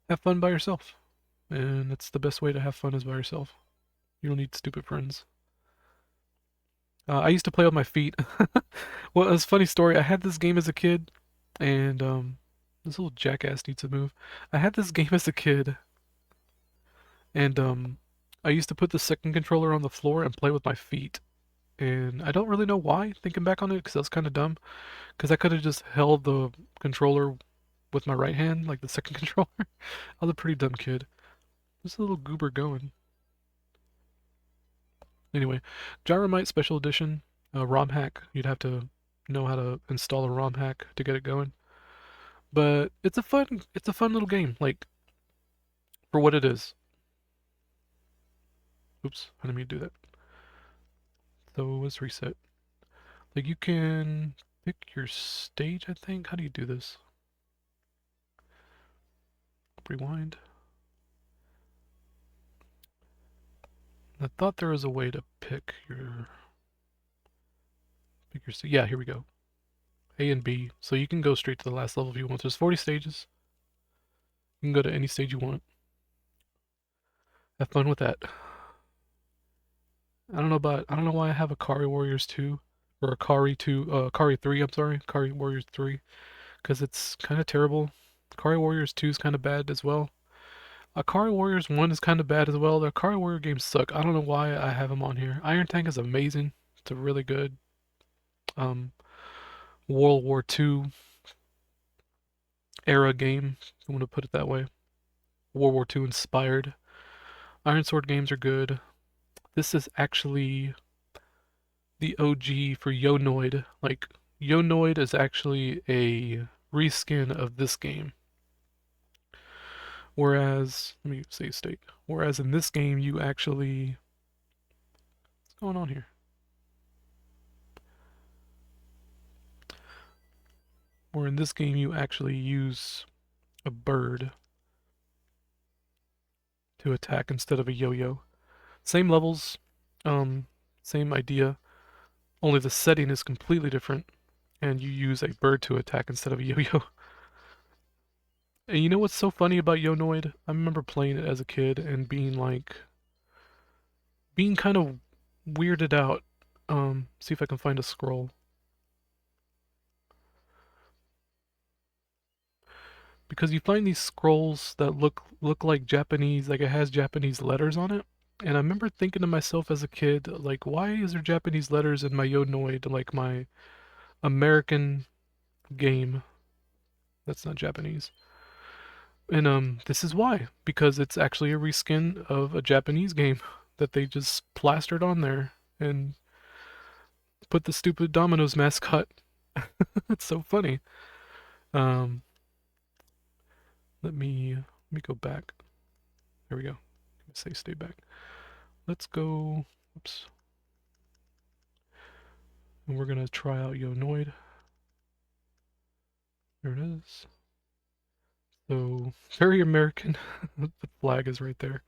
have fun by yourself. And that's the best way to have fun is by yourself. You don't need stupid friends. I used to play with my feet. Well, it's a funny story. I had this game as a kid, and this little jackass needs to move. I had this game as a kid, and I used to put the second controller on the floor and play with my feet. And I don't really know why, thinking back on it, because that was kind of dumb. Because I could have just held the controller with my right hand, like the second controller. I was a pretty dumb kid. There's a little goober going. Anyway, GyroMite Special Edition, ROM hack. You'd have to know how to install a ROM hack to get it going. But it's a fun little game, like, for what it is. Oops, I didn't mean to do that. So let's reset. Like you can pick your stage, I think. How do you do this? Rewind. I thought there was a way to pick your stage. Yeah, here we go. A and B. So you can go straight to the last level if you want. There's 40 stages. You can go to any stage you want. Have fun with that. I don't know why I have Akari Warriors 2 or Akari 3, I'm sorry. Akari Warriors 3 because it's kind of terrible. Akari Warriors 2 is kind of bad as well. Akari Warriors 1 is kind of bad as well. The Akari Warrior games suck. I don't know why I have them on here. Iron Tank is amazing. It's a really good um, World War II era game, if you want to put it that way. World War II inspired. Iron Sword games are good. This is actually the OG for Noid. Like, Noid is actually a reskin of this game. Whereas, let me save state. Whereas in this game, you actually. What's going on here? Where in this game, you actually use a bird to attack instead of a yo yo. Same levels, um, same idea, only the setting is completely different, and you use a bird to attack instead of a yo yo. And you know what's so funny about Noid? I remember playing it as a kid and being kind of weirded out. See if I can find a scroll. Because you find these scrolls that look like Japanese, like it has Japanese letters on it. And I remember thinking to myself as a kid, like, why is there Japanese letters in my Noid, like my American game that's not Japanese? And this is why, because it's actually a reskin of a Japanese game that they just plastered on there and put the stupid Domino's mascot. It's so funny. Um, let me go back. There we go. Say stay back. Let's go. Oops. And we're gonna try out Noid. There it is. So very American. The flag is right there.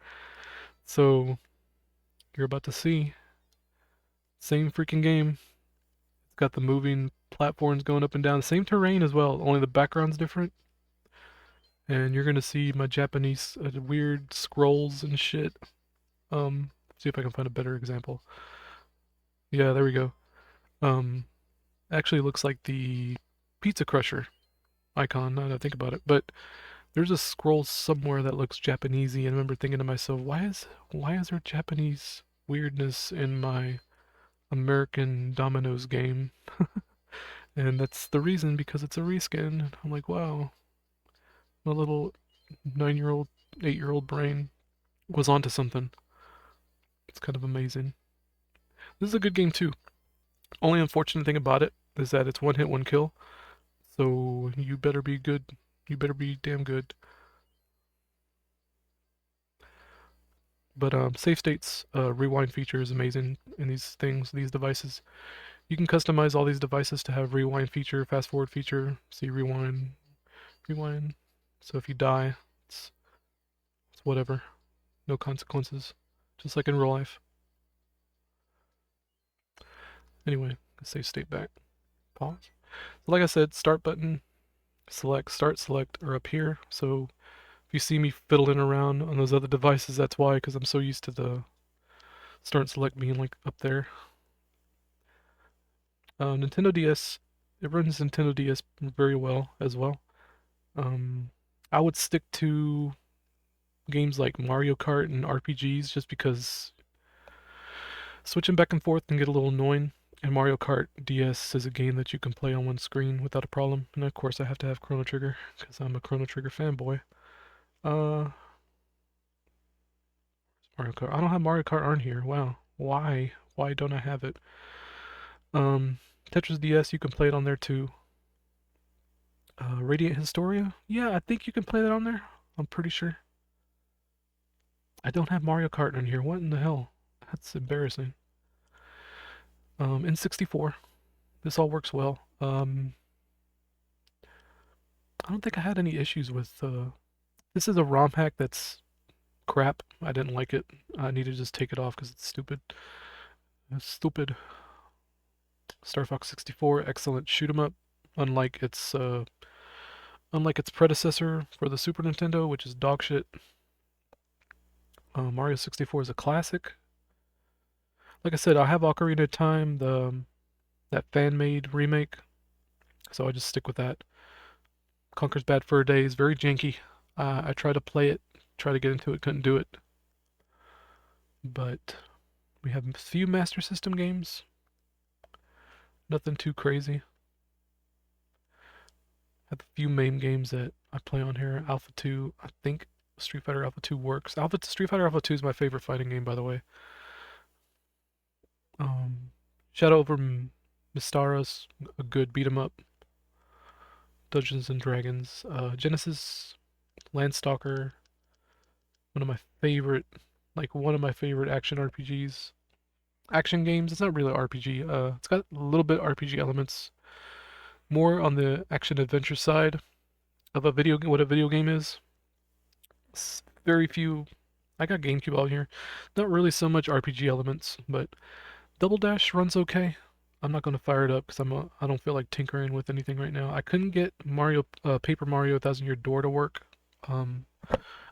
So you're about to see same freaking game. It's got the moving platforms going up and down, same terrain as well. Only the background's different. And you're gonna see my Japanese weird scrolls and shit. See if I can find a better example. Yeah, there we go. Um, actually looks like the Pizza Crusher icon, now that I think about it. But there's a scroll somewhere that looks Japanesey, and I remember thinking to myself, why is there Japanese weirdness in my American Domino's game? And that's the reason, because it's a reskin. I'm like, wow, my little 9-year-old, 8-year-old brain was onto something. It's kind of amazing. This is a good game too. Only unfortunate thing about it is that it's one hit, one kill. So you better be good. You better be damn good. But save states rewind feature is amazing in these devices. You can customize all these devices to have rewind feature, fast forward feature, see rewind, rewind. So if you die, it's whatever, no consequences, just like in real life. Anyway, save state back, pause. So like I said, start button, select, start, select, are up here. So if you see me fiddling around on those other devices, that's why, because I'm so used to the start and select being like up there. Nintendo DS, it runs Nintendo DS very well as well. I would stick to games like Mario Kart and RPGs just because switching back and forth can get a little annoying. And Mario Kart DS is a game that you can play on one screen without a problem. And of course, I have to have Chrono Trigger because I'm a Chrono Trigger fanboy. Uh, Mario Kart. I don't have Mario Kart on here. Wow. Why? Why don't I have it? Um, Tetris DS, you can play it on there too. Radiant Historia? Yeah, I think you can play that on there. I'm pretty sure. I don't have Mario Kart on here. What in the hell? That's embarrassing. N64. This all works well. I don't think I had any issues with. This is a ROM hack that's crap. I didn't like it. I need to just take it off because it's stupid. It's stupid. Star Fox 64, excellent shoot 'em up. Unlike its predecessor for the Super Nintendo, which is dog shit. Mario 64 is a classic. Like I said, I have Ocarina of Time, that fan-made remake, so I just stick with that. Conker's Bad Fur Day is very janky. I tried to play it, try to get into it, couldn't do it. But we have a few Master System games. Nothing too crazy. Have a few main games that I play on here. Alpha 2, I think Street Fighter Alpha 2 works. Street Fighter Alpha 2 is my favorite fighting game, by the way. Shadow over Mystara's a good beat 'em up. Dungeons and Dragons. Genesis, Landstalker, one of my favorite action RPGs. Action games. It's not really RPG. It's got a little bit RPG elements, more on the action adventure side of what a video game is. Very few. I got GameCube out here. Not really so much RPG elements, but Double Dash runs okay. I'm not gonna fire it up because I don't feel like tinkering with anything right now. I couldn't get Paper Mario Thousand Year Door to work.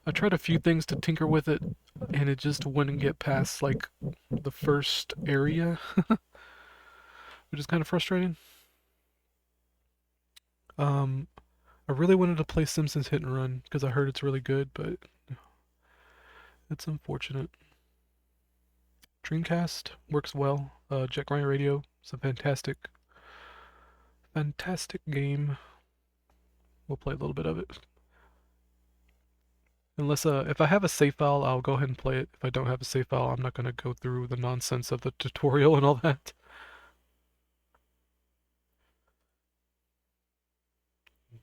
I tried a few things to tinker with it, and it just wouldn't get past like the first area, which is kind of frustrating. I really wanted to play Simpsons Hit and Run because I heard it's really good, but it's unfortunate. Dreamcast works well. Jet Grind Radio is a fantastic game. We'll play a little bit of it. Unless if I have a save file, I'll go ahead and play it. If I don't have a save file, I'm not gonna go through the nonsense of the tutorial and all that.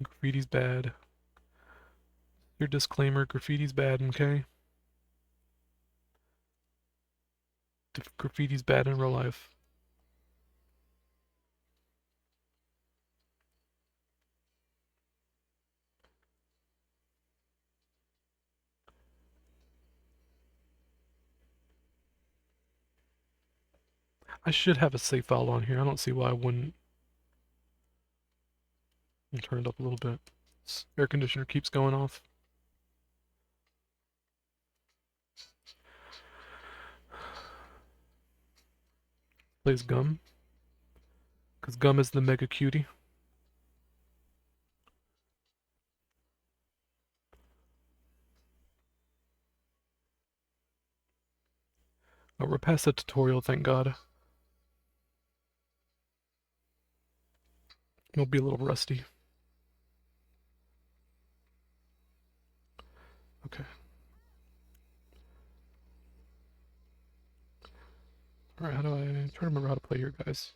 Graffiti's bad. Your disclaimer, graffiti's bad, okay? Graffiti's bad in real life. I should have a save file on here. I don't see why I wouldn't. I'll turn it up a little bit. This air conditioner keeps going off. Plays Gum. Because Gum is the mega cutie. Oh, we're past the tutorial, thank God. It'll be a little rusty. Okay. Alright, how do I try to remember how to play here, guys?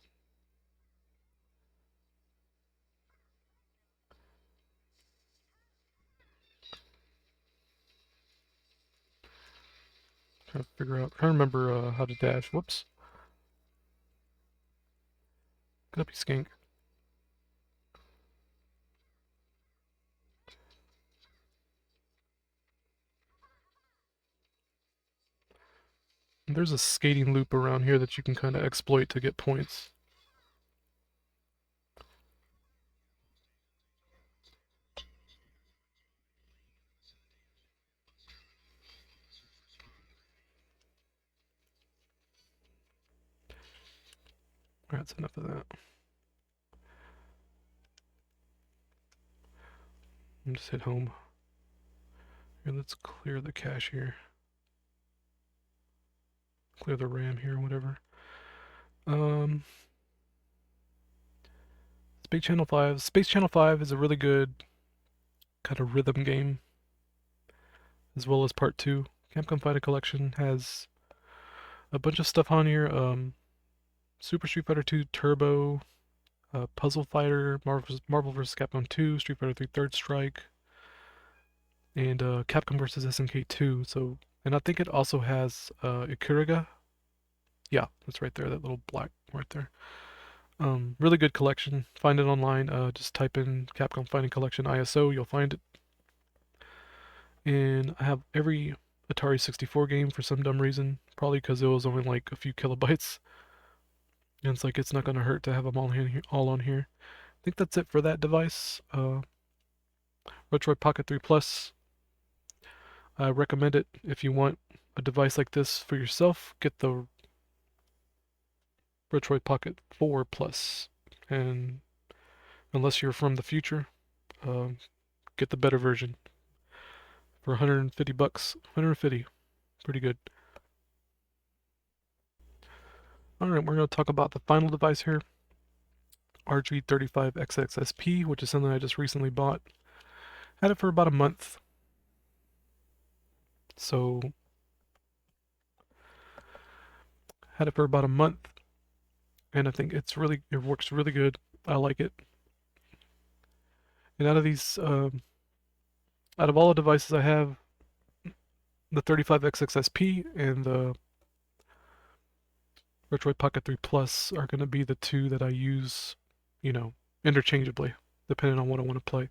Trying to remember how to dash. Whoops. Get up, you skink. There's a skating loop around here that you can kind of exploit to get points. Alright, that's enough of that. I'll just hit home. Here, let's clear the cache here. Clear the RAM here, whatever. Space Channel 5. Space Channel 5 is a really good kind of rhythm game, as well as Part 2. Capcom Fighting Collection has a bunch of stuff on here. Super Street Fighter 2 Turbo, Puzzle Fighter, Marvel vs. Capcom 2, Street Fighter 3 Third Strike, and Capcom vs. SNK 2. So, and I think it also has Ikuriga. Yeah, that's right there, that little black right there. Really good collection. Find it online. Just type in Capcom Fighting Collection ISO, you'll find it. And I have every Atari 64 game for some dumb reason, probably because it was only like a few kilobytes. And it's like it's not going to hurt to have them all on here. I think that's it for that device. Retroid Pocket 3 Plus. I recommend it if you want a device like this for yourself. Get the Retroid Pocket 4 Plus, and unless you're from the future, get the better version for 150 bucks. 150, pretty good. Alright, we're going to talk about the final device here, RG35XXSP, which is something I just recently bought. Had it for about a month. So had it for about a month, and I think it works really good. I like it. And out of all the devices I have, the 35XXSP and the Retroid Pocket 3 Plus are going to be the two that I use, you know, interchangeably, depending on what I want to play.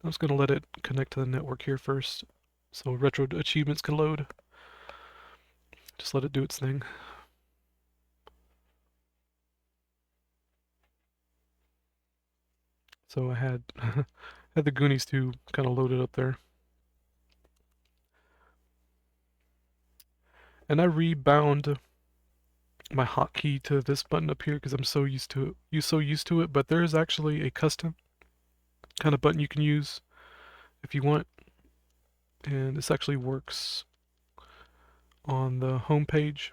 I'm just going to let it connect to the network here first, so retro achievements can load. Just let it do its thing. So I had had the Goonies II kind of loaded up there. And I rebound my hotkey to this button up here because I'm so used to it. But there is actually a custom kind of button you can use if you want, and this actually works on the home page.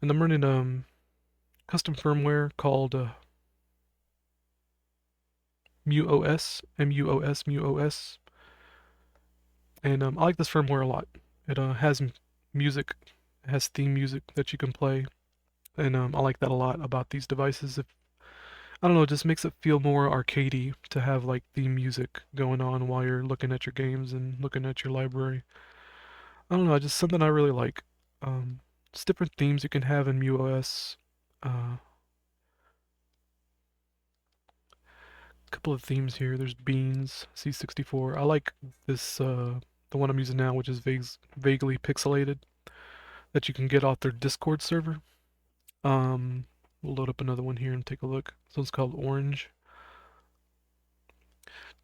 And I'm running custom firmware called MUOS, MUOS, and I like this firmware a lot. It has music, it has theme music that you can play, and I like that a lot about these devices. If I don't know, it just makes it feel more arcadey to have like theme music going on while you're looking at your games and looking at your library. I don't know, just something I really like. Just different themes you can have in MUOS. A couple of themes here. There's Beans, C64. I like this, the one I'm using now, which is vaguely pixelated, that you can get off their Discord server. We'll load up another one here and take a look. This one's called Orange.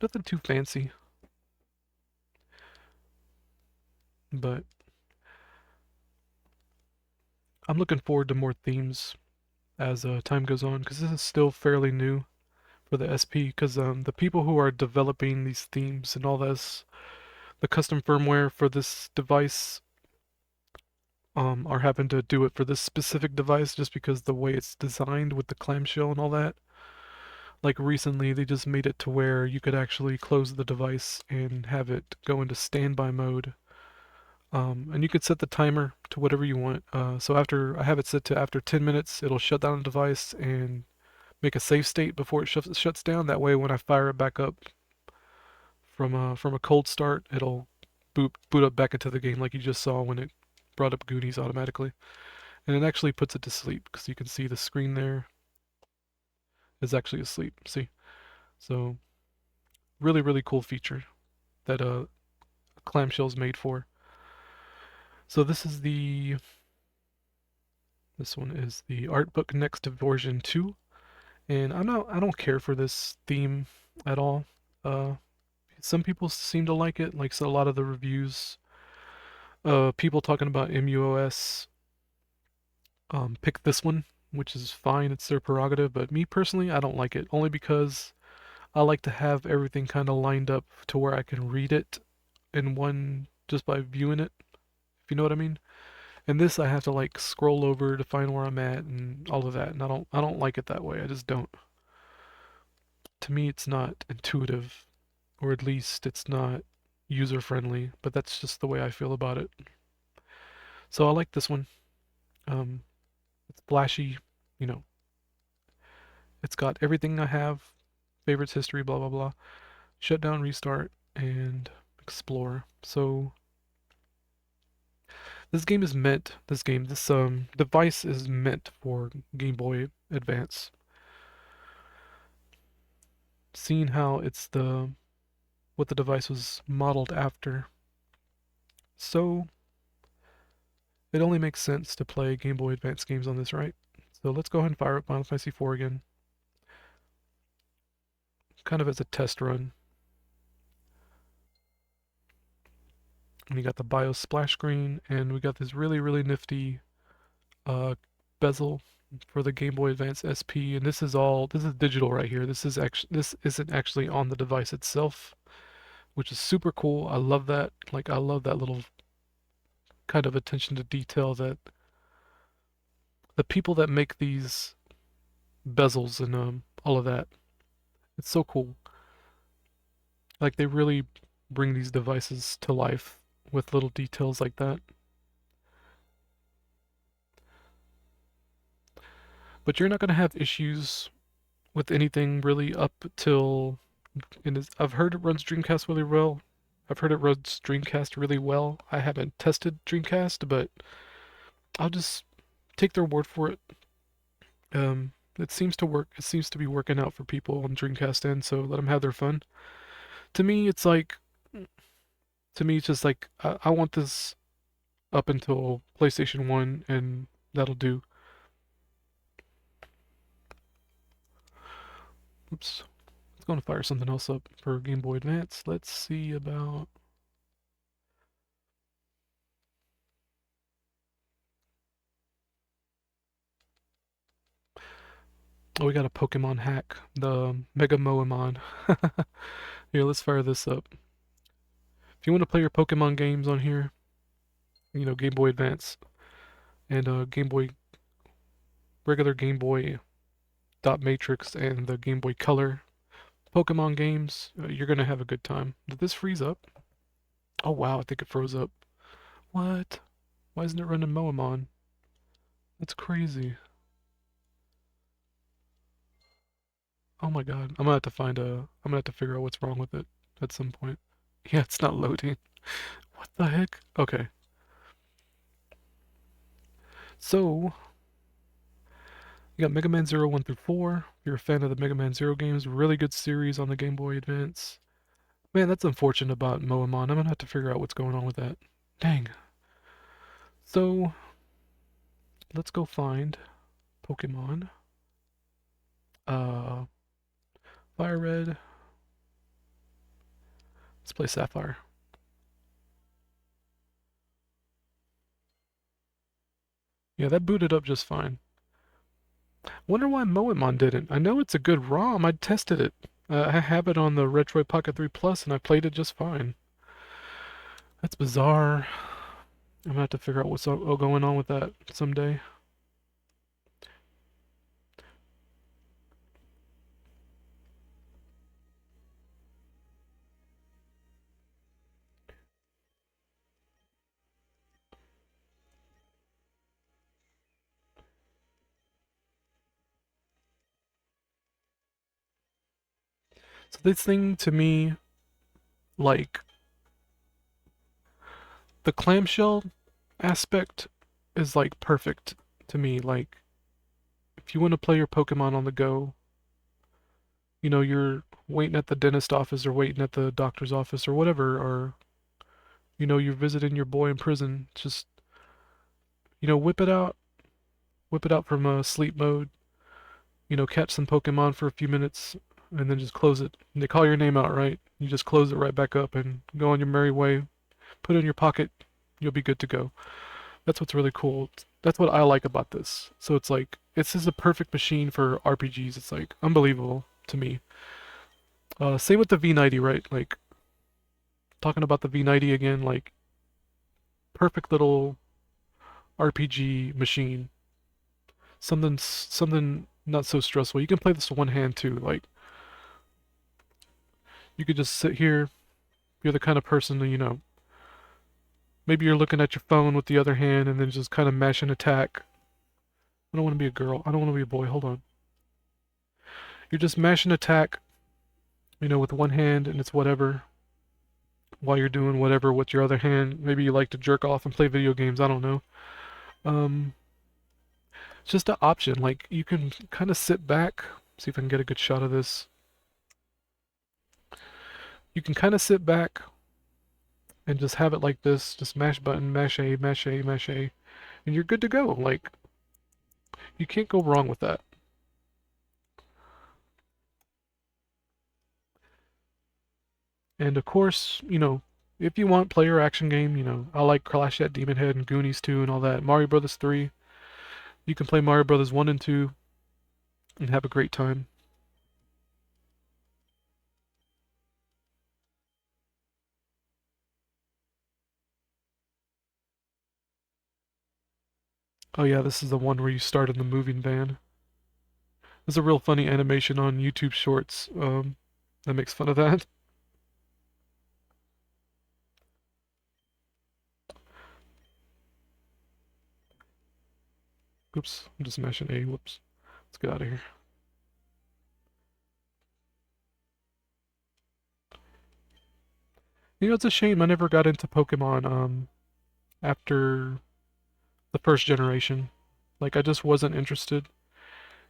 Nothing too fancy, but I'm looking forward to more themes as time goes on, because this is still fairly new for the SP, because the people who are developing these themes and all this, the custom firmware for this device, are having to do it for this specific device just because the way it's designed with the clamshell and all that. Like recently, they just made it to where you could actually close the device and have it go into standby mode. And you could set the timer to whatever you want. So after I have it set to after 10 minutes, it'll shut down the device and make a save state before it shuts down. That way, when I fire it back up from a cold start, it'll boot up back into the game like you just saw when it brought up Goonies automatically. And it actually puts it to sleep because you can see the screen there is actually asleep. See? So really, really cool feature that clamshell is made for. So this one is the art book next to version 2, and I don't care for this theme at all. Some people seem to like it, like so a lot of the reviews, people talking about MUOS pick this one, which is fine, it's their prerogative, but me personally, I don't like it, only because I like to have everything kind of lined up to where I can read it in one just by viewing it, if you know what I mean. And this I have to like scroll over to find where I'm at and all of that, and I don't like it that way. I just don't. To me, it's not intuitive, or at least it's not user friendly, but that's just the way I feel about it. So I like this one. It's flashy, you know. It's got everything I have, favorites, history, blah blah blah. Shut down, restart, and explore. So this device is meant for Game Boy Advance. Seeing how it's what the device was modeled after. So it only makes sense to play Game Boy Advance games on this, right? So let's go ahead and fire up Final Fantasy IV again. Kind of as a test run. And we got the BIOS splash screen, and we got this really, really nifty bezel for the Game Boy Advance SP, and this is digital right here. This isn't actually on the device itself, which is super cool. I love that. Like I love that little kind of attention to detail that the people that make these bezels and all of that. It's so cool. Like they really bring these devices to life with little details like that. But you're not going to have issues with anything really up till... I've heard it runs Dreamcast really well. I've heard it runs Dreamcast really well. I haven't tested Dreamcast, but I'll just take their word for it. It seems to work. It seems to be working out for people on Dreamcast end, so let them have their fun. To me, it's like... To me, it's just like, I want this up until PlayStation 1, and that'll do. Oops. Let's go and fire something else up for Game Boy Advance. Let's see about... Oh, we got a Pokemon hack. The Mega Moemon. Here, let's fire this up. If you want to play your Pokemon games on here, you know, Game Boy Advance and Game Boy... regular Game Boy Dot Matrix and the Game Boy Color Pokemon games, you're gonna have a good time. Did this freeze up? Oh wow, I think it froze up. What? Why isn't it running Moemon? That's crazy. Oh my god. I'm gonna have to find a... I'm gonna have to figure out what's wrong with it at some point. Yeah, it's not loading. What the heck? Okay. So, you got Mega Man 0 1 through 4. If you're a fan of the Mega Man 0 games, really good series on the Game Boy Advance. Man, that's unfortunate about Moemon. I'm gonna have to figure out what's going on with that. Dang. So, let's go find Pokemon. Fire Red. Let's play Sapphire. Yeah, that booted up just fine. Wonder why Moemon didn't. I know it's a good ROM. I tested it. I have it on the Retroid Pocket 3 Plus, and I played it just fine. That's bizarre. I'm gonna have to figure out what's going on with that someday. So this thing to me, like, the clamshell aspect is like perfect to me. Like, if you want to play your Pokemon on the go, you know, you're waiting at the dentist office or waiting at the doctor's office or whatever, or, you know, you're visiting your boy in prison, just, you know, whip it out from sleep mode, you know, catch some Pokemon for a few minutes, and then just close it. And they call your name out, right? You just close it right back up and go on your merry way, put it in your pocket, you'll be good to go. That's what's really cool. That's what I like about this. So it's like, this is a perfect machine for RPGs. It's like, unbelievable to me. Same with the V90, right? Like, talking about the V90 again, like, perfect little RPG machine. Something not so stressful. You can play this with one hand too. Like, you could just sit here. You're the kind of person that, you know, maybe you're looking at your phone with the other hand and then just kind of mash an attack. I don't want to be a girl. I don't want to be a boy. Hold on. You're just mashing attack, you know, with one hand, and it's whatever. While you're doing whatever with your other hand. Maybe you like to jerk off and play video games. I don't know. Um, it's just an option. Like, you can kind of sit back. See if I can get a good shot of this. You can kind of sit back and just have it like this. Just mash button, mash A, mash A, mash A. And you're good to go. Like, you can't go wrong with that. And of course, you know, if you want player action game, you know, I like Clash at Demonhead and Goonies II and all that. Mario Brothers 3. You can play Mario Brothers 1 and 2 and have a great time. Oh yeah, this is the one where you start in the moving van. There's a real funny animation on YouTube Shorts that makes fun of that. Oops, I'm just mashing A. Whoops. Let's get out of here. You know, it's a shame I never got into Pokemon, after the first generation. Like, I just wasn't interested.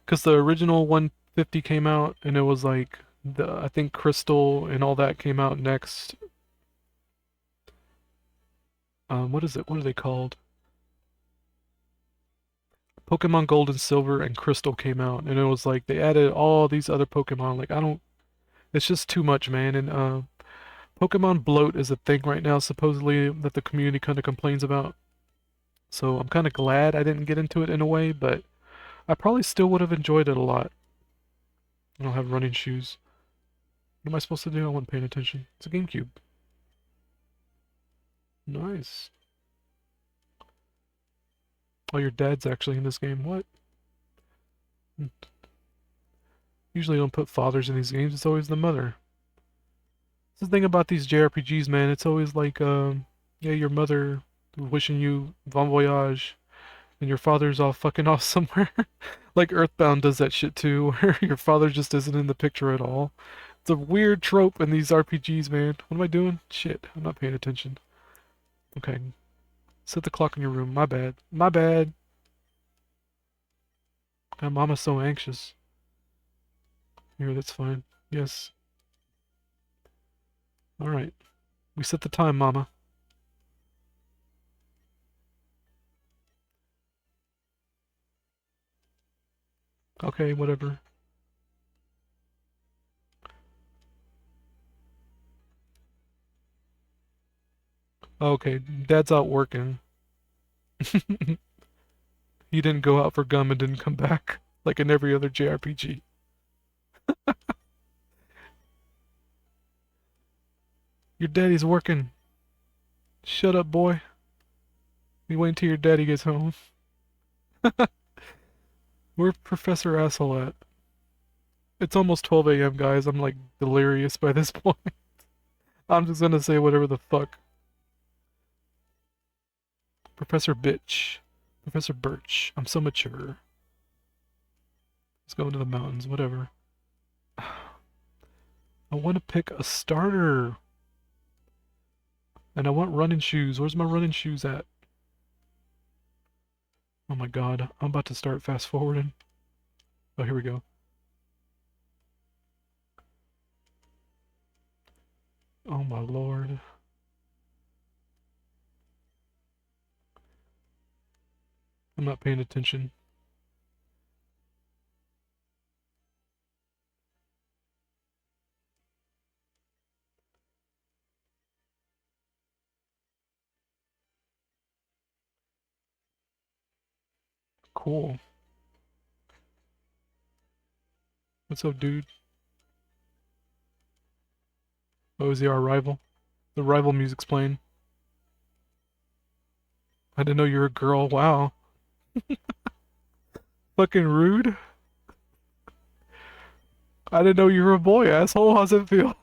Because the original 150 came out, and it was like, I think Crystal and all that came out next. What is it? What are they called? Pokemon Gold and Silver and Crystal came out, and it was like, they added all these other Pokemon. Like, I don't, it's just too much, man. And, Pokemon bloat is a thing right now, supposedly, that the community kind of complains about. So I'm kind of glad I didn't get into it in a way, but I probably still would have enjoyed it a lot. I don't have running shoes. What am I supposed to do? I wasn't paying attention. It's a GameCube. Nice. Oh, your dad's actually in this game. What? Usually don't put fathers in these games. It's always the mother. That's the thing about these JRPGs, man. It's always like, yeah, your mother wishing you bon voyage, and your father's all fucking off somewhere. Like Earthbound does that shit too, where your father just isn't in the picture at all. It's a weird trope in these RPGs, man. What am I doing? Shit, I'm not paying attention. Okay. Set the clock in your room. My bad. My bad. God, Mama's so anxious. Here, that's fine. Yes. Alright. We set the time, Mama. Okay, whatever. Okay, Dad's out working. He didn't go out for gum and didn't come back, like in every other JRPG. Your daddy's working. Shut up, boy. You wait until your daddy gets home. Where's Professor Asshole at? It's almost 12 a.m., guys. I'm like delirious by this point. I'm just gonna say whatever the fuck. Professor Bitch. Professor Birch. I'm so mature. Let's go into the mountains, whatever. I want to pick a starter. And I want running shoes. Where's my running shoes at? Oh my god. I'm about to start fast forwarding. Oh, here we go. Oh my lord. I'm not paying attention. Cool. What's up, dude? Oh, is he our rival? The rival music's playing. I didn't know you were a girl. Wow. Fucking rude. I didn't know you were a boy, asshole. How's it feel?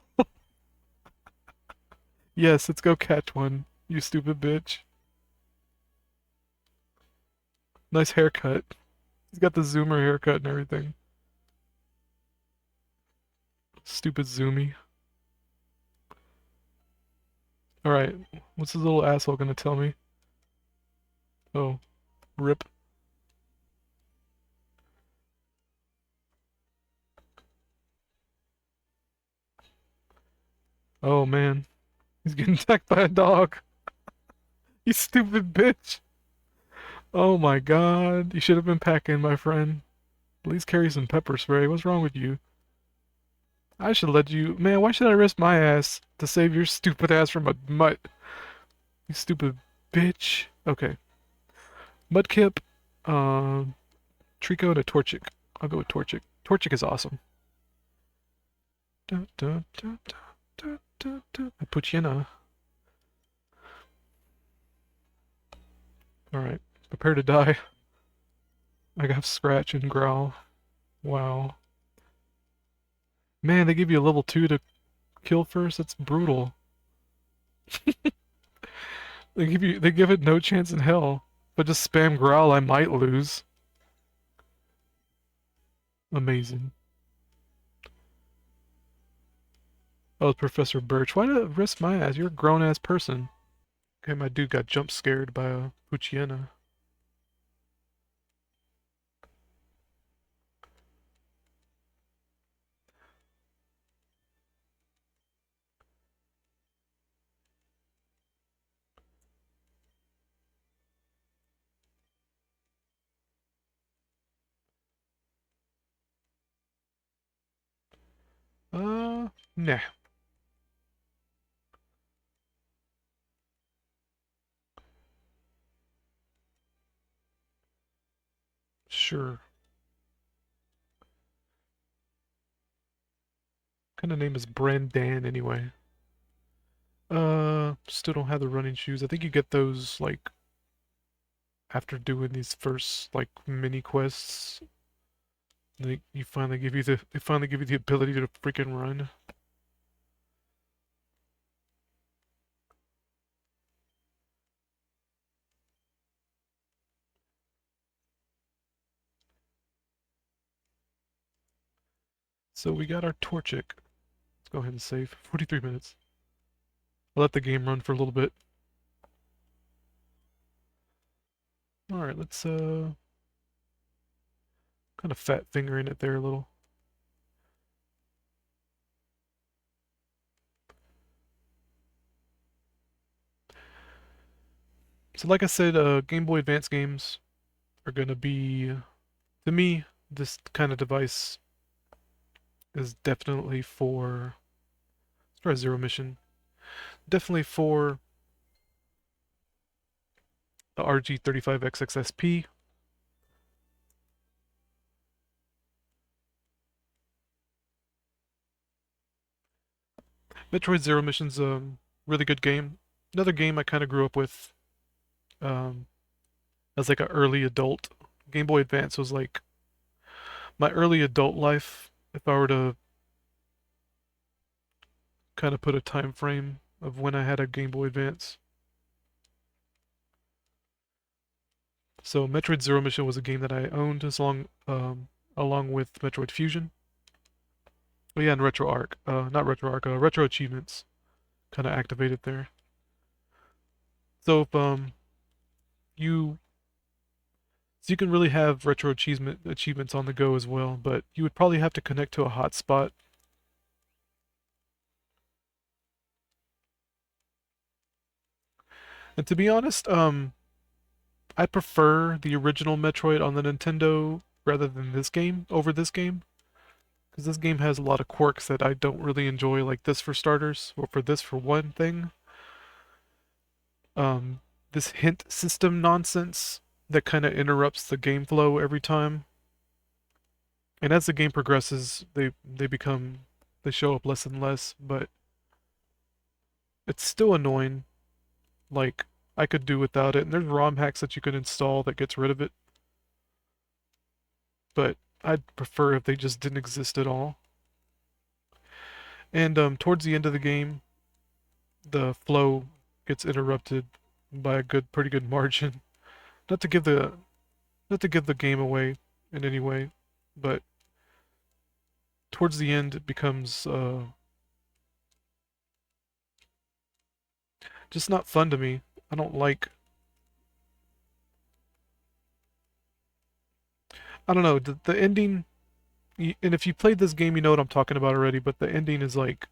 Yes, let's go catch one, you stupid bitch. Nice haircut. He's got the zoomer haircut and everything. Stupid zoomy. Alright, what's this little asshole gonna tell me? Oh, rip. Oh man, he's getting attacked by a dog. You stupid bitch. Oh my god, you should have been packing, my friend. At least carry some pepper spray. What's wrong with you? I should let you... Man, why should I risk my ass to save your stupid ass from a mutt? You stupid bitch. Okay. Mudkip, Trico, and a Torchic. I'll go with Torchic. Torchic is awesome. I put you in a... Alright. Prepare to die. I got Scratch and Growl. Wow. Man, they give you a level 2 to kill first? That's brutal. They give it no chance in hell. But just spam Growl, I might lose. Amazing. Oh, it's Professor Birch. Why did I risk my ass? You're a grown ass person. Okay, my dude got jump scared by a Puchiena. Nah. Sure. What kind of name is Brandan anyway? Still don't have the running shoes. I think you get those like after doing these first like mini quests. You finally give you they finally give you the ability to freaking run. So we got our Torchic. Let's go ahead and save. 43 minutes. I'll let the game run for a little bit. Alright, let's kind of fat finger in it there a little. So like I said, Game Boy Advance games are gonna be, to me, this kind of device is definitely for, let's try Zero Mission, definitely for the RG35XXSP. Metroid Zero Mission's a really good game. Another game I kind of grew up with um, as like an early adult. Game Boy Advance was like my early adult life. If I were to kind of put a time frame of when I had a Game Boy Advance. So Metroid Zero Mission was a game that I owned along with Metroid Fusion. Oh yeah, and RetroArch. Not RetroArch, Retro Achievements kind of activated there. So if you so you can really have achievements on the go as well, but you would probably have to connect to a hotspot. And to be honest, I prefer the original Metroid on the Nintendo rather than this game over this game. Because this game has a lot of quirks that I don't really enjoy, like this for starters, or for this for one thing. Um, this hint system nonsense that kind of interrupts the game flow every time. And as the game progresses, they show up less and less, but it's still annoying. Like, I could do without it, and there's ROM hacks that you can install that gets rid of it, but I'd prefer if they just didn't exist at all. And towards the end of the game, the flow gets interrupted by a pretty good margin. Not to give the not to give the game away in any way, but towards the end it becomes just not fun to me. I don't like. I don't know the ending. And if you played this game, you know what I'm talking about already. But the ending is like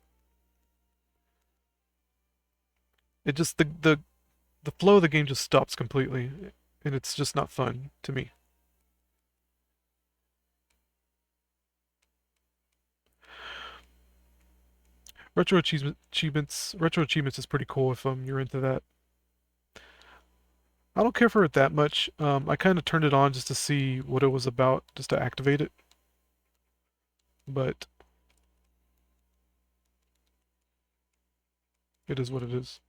it just the flow of the game just stops completely, and it's just not fun to me. Retro achievements is pretty cool if you're into that. I don't care for it that much. I kind of turned it on just to see what it was about, just to activate it. But it is what it is.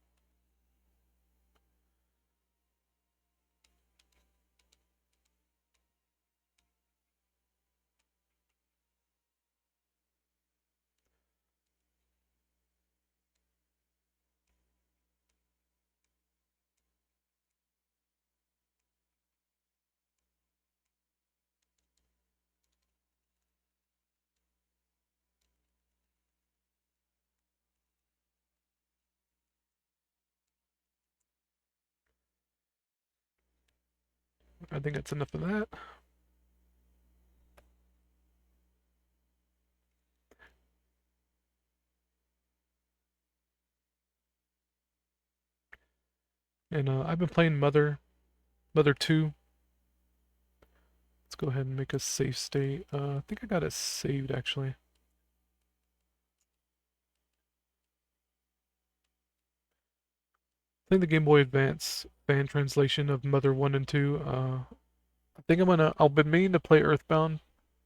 I think that's enough of that. And I've been playing Mother 2. Let's go ahead and make a save state. I think I got it saved actually. I think the Game Boy Advance fan translation of Mother 1 and 2. I think I've been meaning to play Earthbound,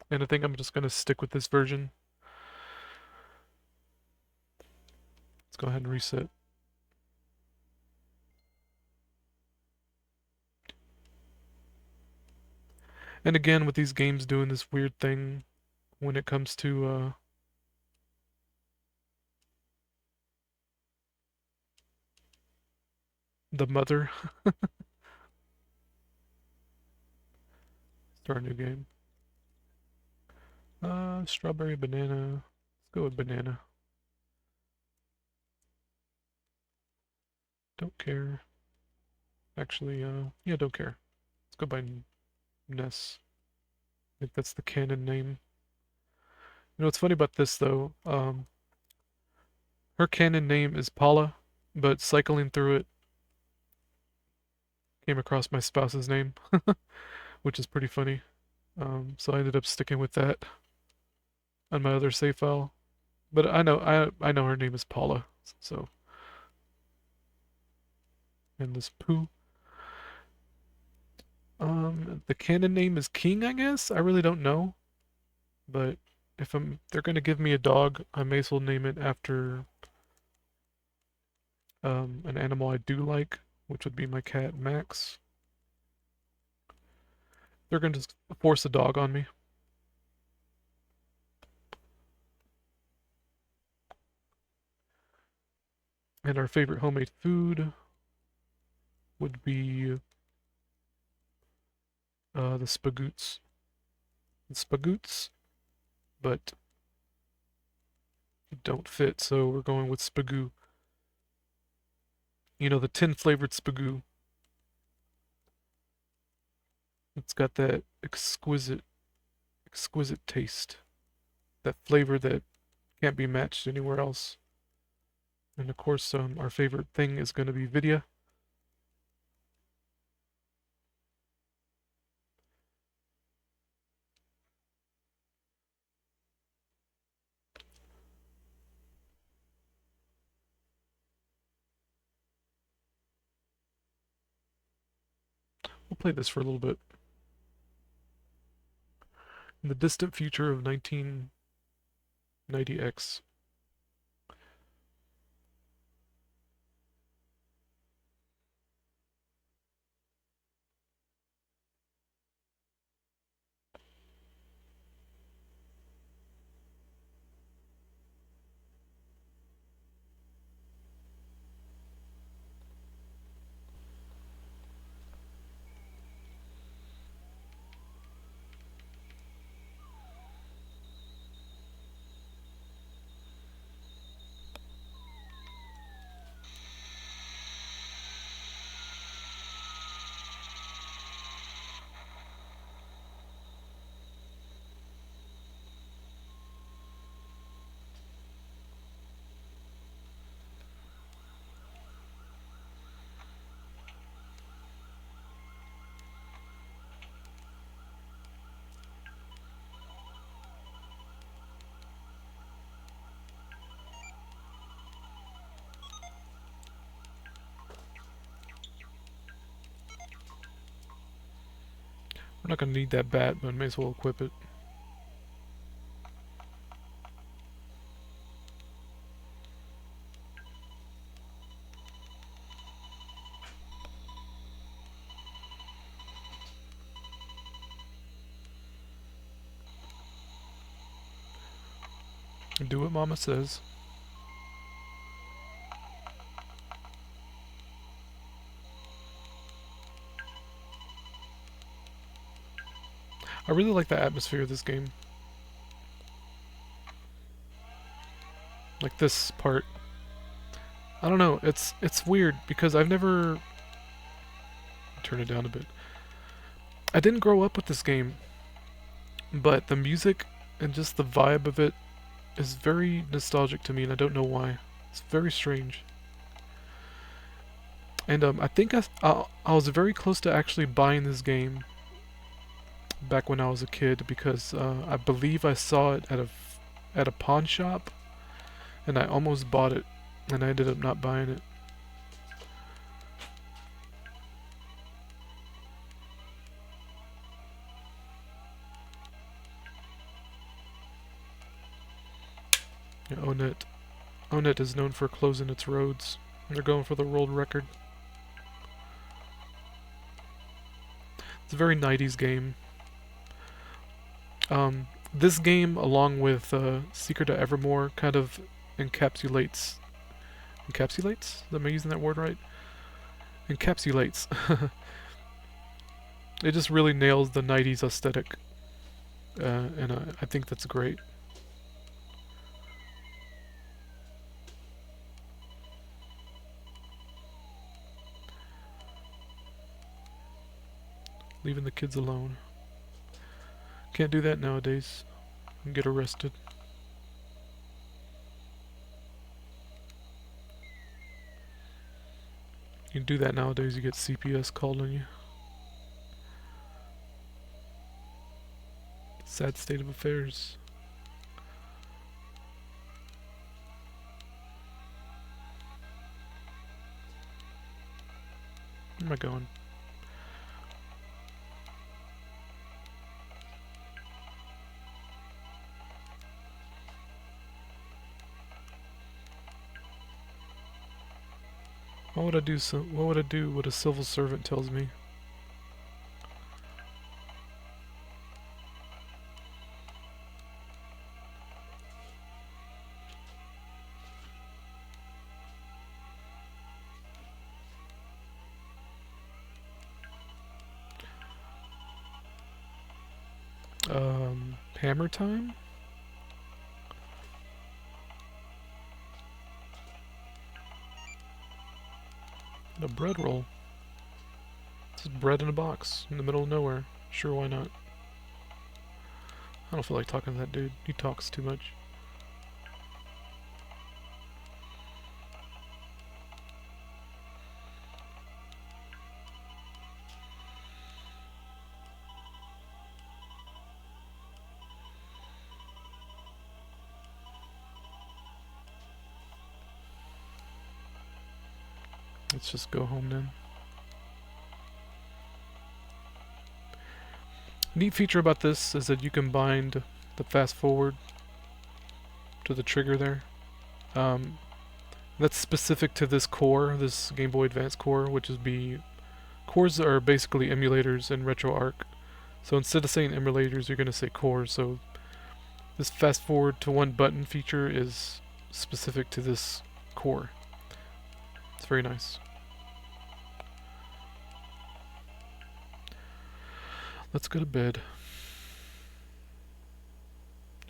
and I think I'm just gonna stick with this version. Let's go ahead and reset. And again, with these games doing this weird thing when it comes to the mother. Start a new game. Strawberry, banana. Let's go with banana. Don't care. Actually, yeah, don't care. Let's go by Ness. I think that's the canon name. You know what's funny about this though? Her canon name is Paula, but cycling through it came across my spouse's name, which is pretty funny. So I ended up sticking with that on my other save file. But I know her name is Paula, so and this poo. The canon name is King, I guess. I really don't know, but if they're gonna give me a dog, I may as well name it after an animal I do like, which would be my cat Max. They're gonna just force a dog on me. And our favorite homemade food would be the spagoots. The spagoots, but don't fit, so we're going with spagoo. You know, the tin flavored spagoo. It's got that exquisite taste. That flavor that can't be matched anywhere else. And of course, our favorite thing is going to be Vidya. We'll play this for a little bit. In the distant future of 1990X. We're not going to need that bat, but may as well equip it. Do what Mama says. I really like the atmosphere of this game. Like this part. I don't know, it's weird because I've never turn it down a bit. I didn't grow up with this game, but the music and just the vibe of it is very nostalgic to me, and I don't know why. It's very strange. And I think I was very close to actually buying this game back when I was a kid because I believe I saw it at a pawn shop, and I almost bought it, and I ended up not buying it. Yeah, Onet is known for closing its roads. They're going for the world record. It's a very 90s game. This game, along with Secret of Evermore, kind of encapsulates. Encapsulates? Am I using that word right? Encapsulates. It just really nails the 90s aesthetic. And I think that's great. Leaving the kids alone. Can't do that nowadays. And get arrested. You do that nowadays, you get CPS called on you. Sad state of affairs. Where am I going? What would I do? What would I do? What a civil servant tells me. Hammer time? And a bread roll. This is bread in a box in the middle of nowhere. Sure, why not? I don't feel like talking to that dude. He talks too much. Let's just go home then. Neat feature about this is that you can bind the fast forward to the trigger there. That's specific to this core, this Game Boy Advance core, which is cores are basically emulators in RetroArch. So instead of saying emulators, you're going to say cores. So this fast forward to one button feature is specific to this core. It's very nice. Let's go to bed.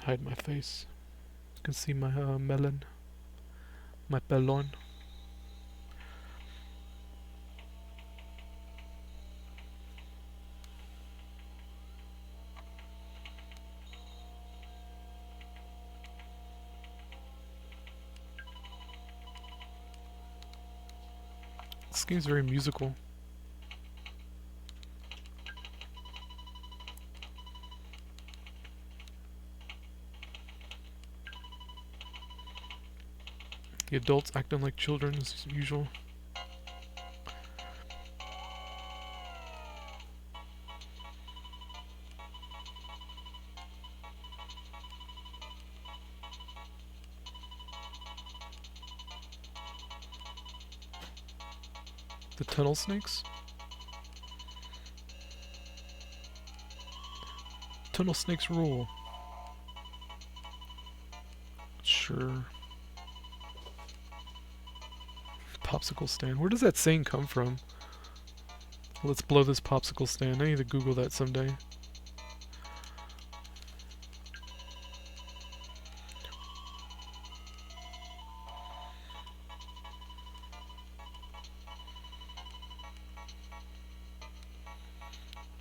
Hide my face. You can see my melon. My pelon. This game's very musical. The adults acting like children as usual. The tunnel snakes? Tunnel snakes rule. Sure. Popsicle stand. Where does that saying come from? Let's blow this popsicle stand. I need to Google that someday.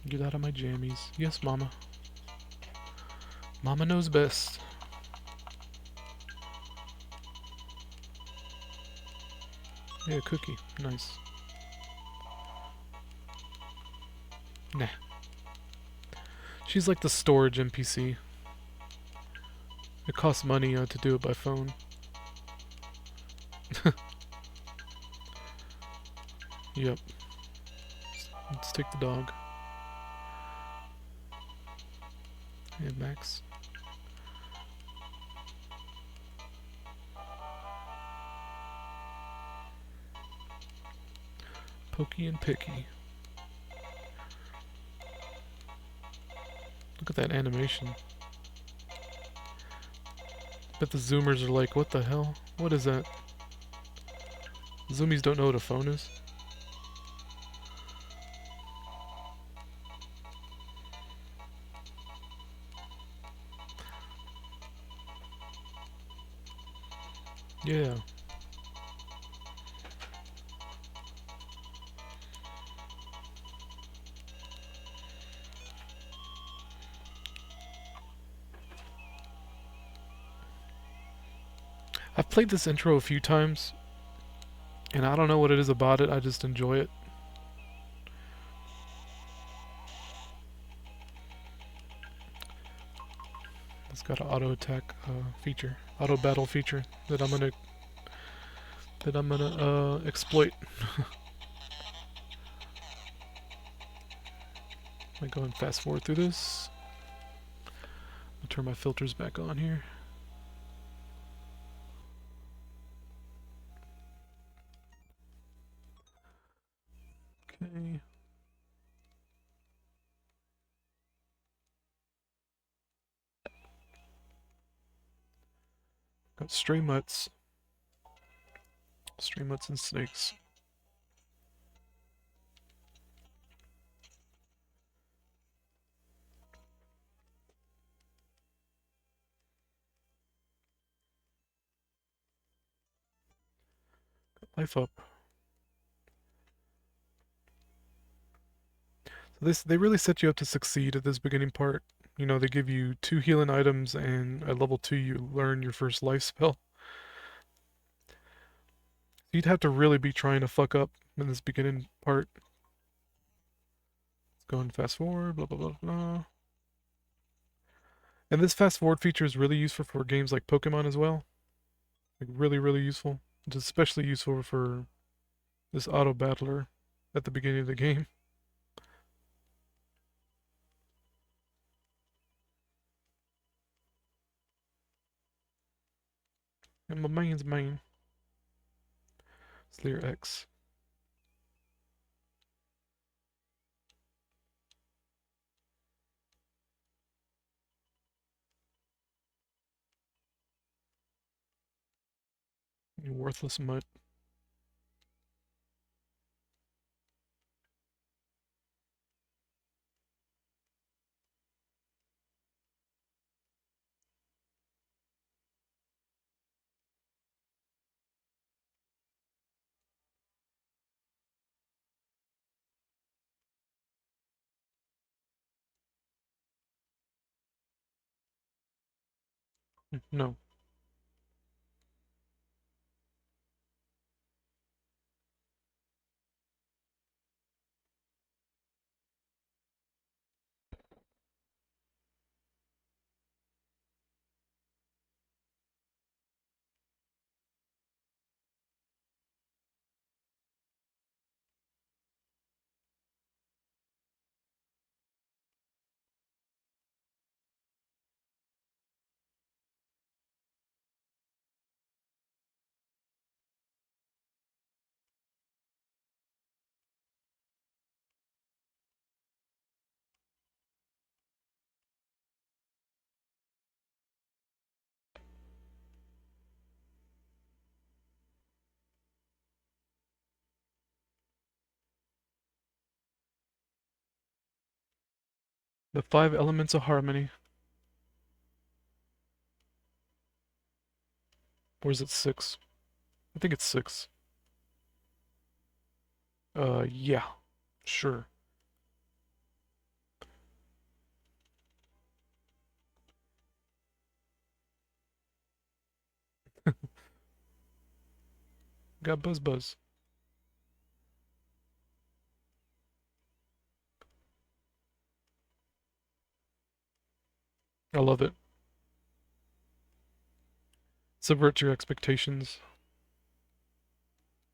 Get out of my jammies. Yes, Mama. Mama knows best. Yeah, cookie. Nice. Nah. She's like the storage NPC. It costs money to do it by phone. Yep. Let's take the dog. Hey, Max. Pokey and Picky. Look at that animation. Bet the zoomers are like, what the hell? What is that? Zoomies don't know what a phone is? Yeah. I've played this intro a few times, and I don't know what it is about it, I just enjoy it. It's got an auto attack feature, auto battle feature that I'm gonna exploit. I go and fast forward through this. I'll turn my filters back on here. Okay. Got stray mutts. Stray mutts and snakes. Life up. So they really set you up to succeed at this beginning part. You know, they give you 2 healing items, and at level 2 you learn your first life spell. You'd have to really be trying to fuck up in this beginning part. Let's go and fast forward, blah blah blah blah. And this fast forward feature is really useful for games like Pokemon as well. Like really useful. It's especially useful for this auto battler at the beginning of the game. And my man's main. Slayer X. You worthless mutt. No. The 5 elements of harmony. Or is it 6? I think it's 6. Yeah. Sure. Got Buzz Buzz. I love it. Subvert your expectations.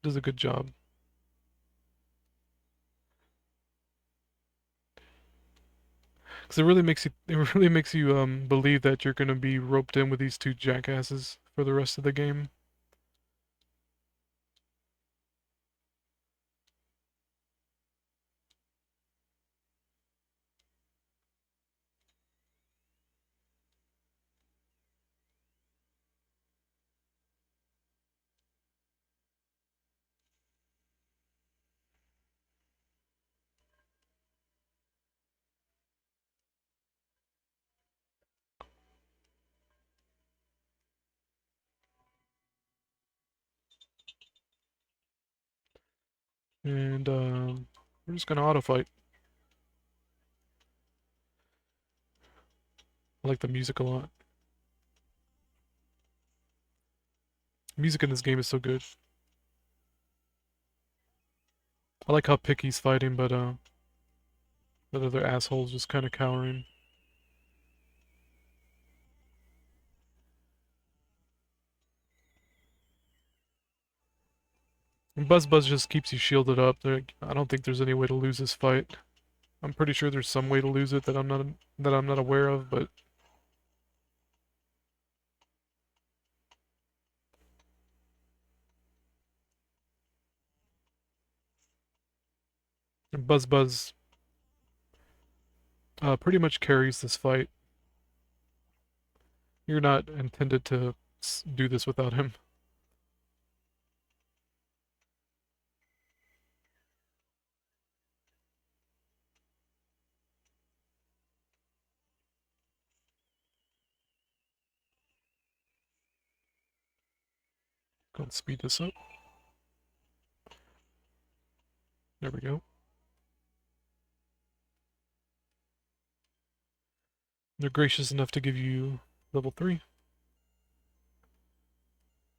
Does a good job. Because it really makes you believe that you're gonna be roped in with these two jackasses for the rest of the game. And we're just gonna auto fight. I like the music a lot. Music in this game is so good. I like how Picky's fighting, but that other asshole's just kind of cowering. And Buzz Buzz just keeps you shielded up. I don't think there's any way to lose this fight. I'm pretty sure there's some way to lose it that I'm not aware of, but Buzz Buzz pretty much carries this fight. You're not intended to do this without him. Go and speed this up. There we go. They're gracious enough to give you level 3.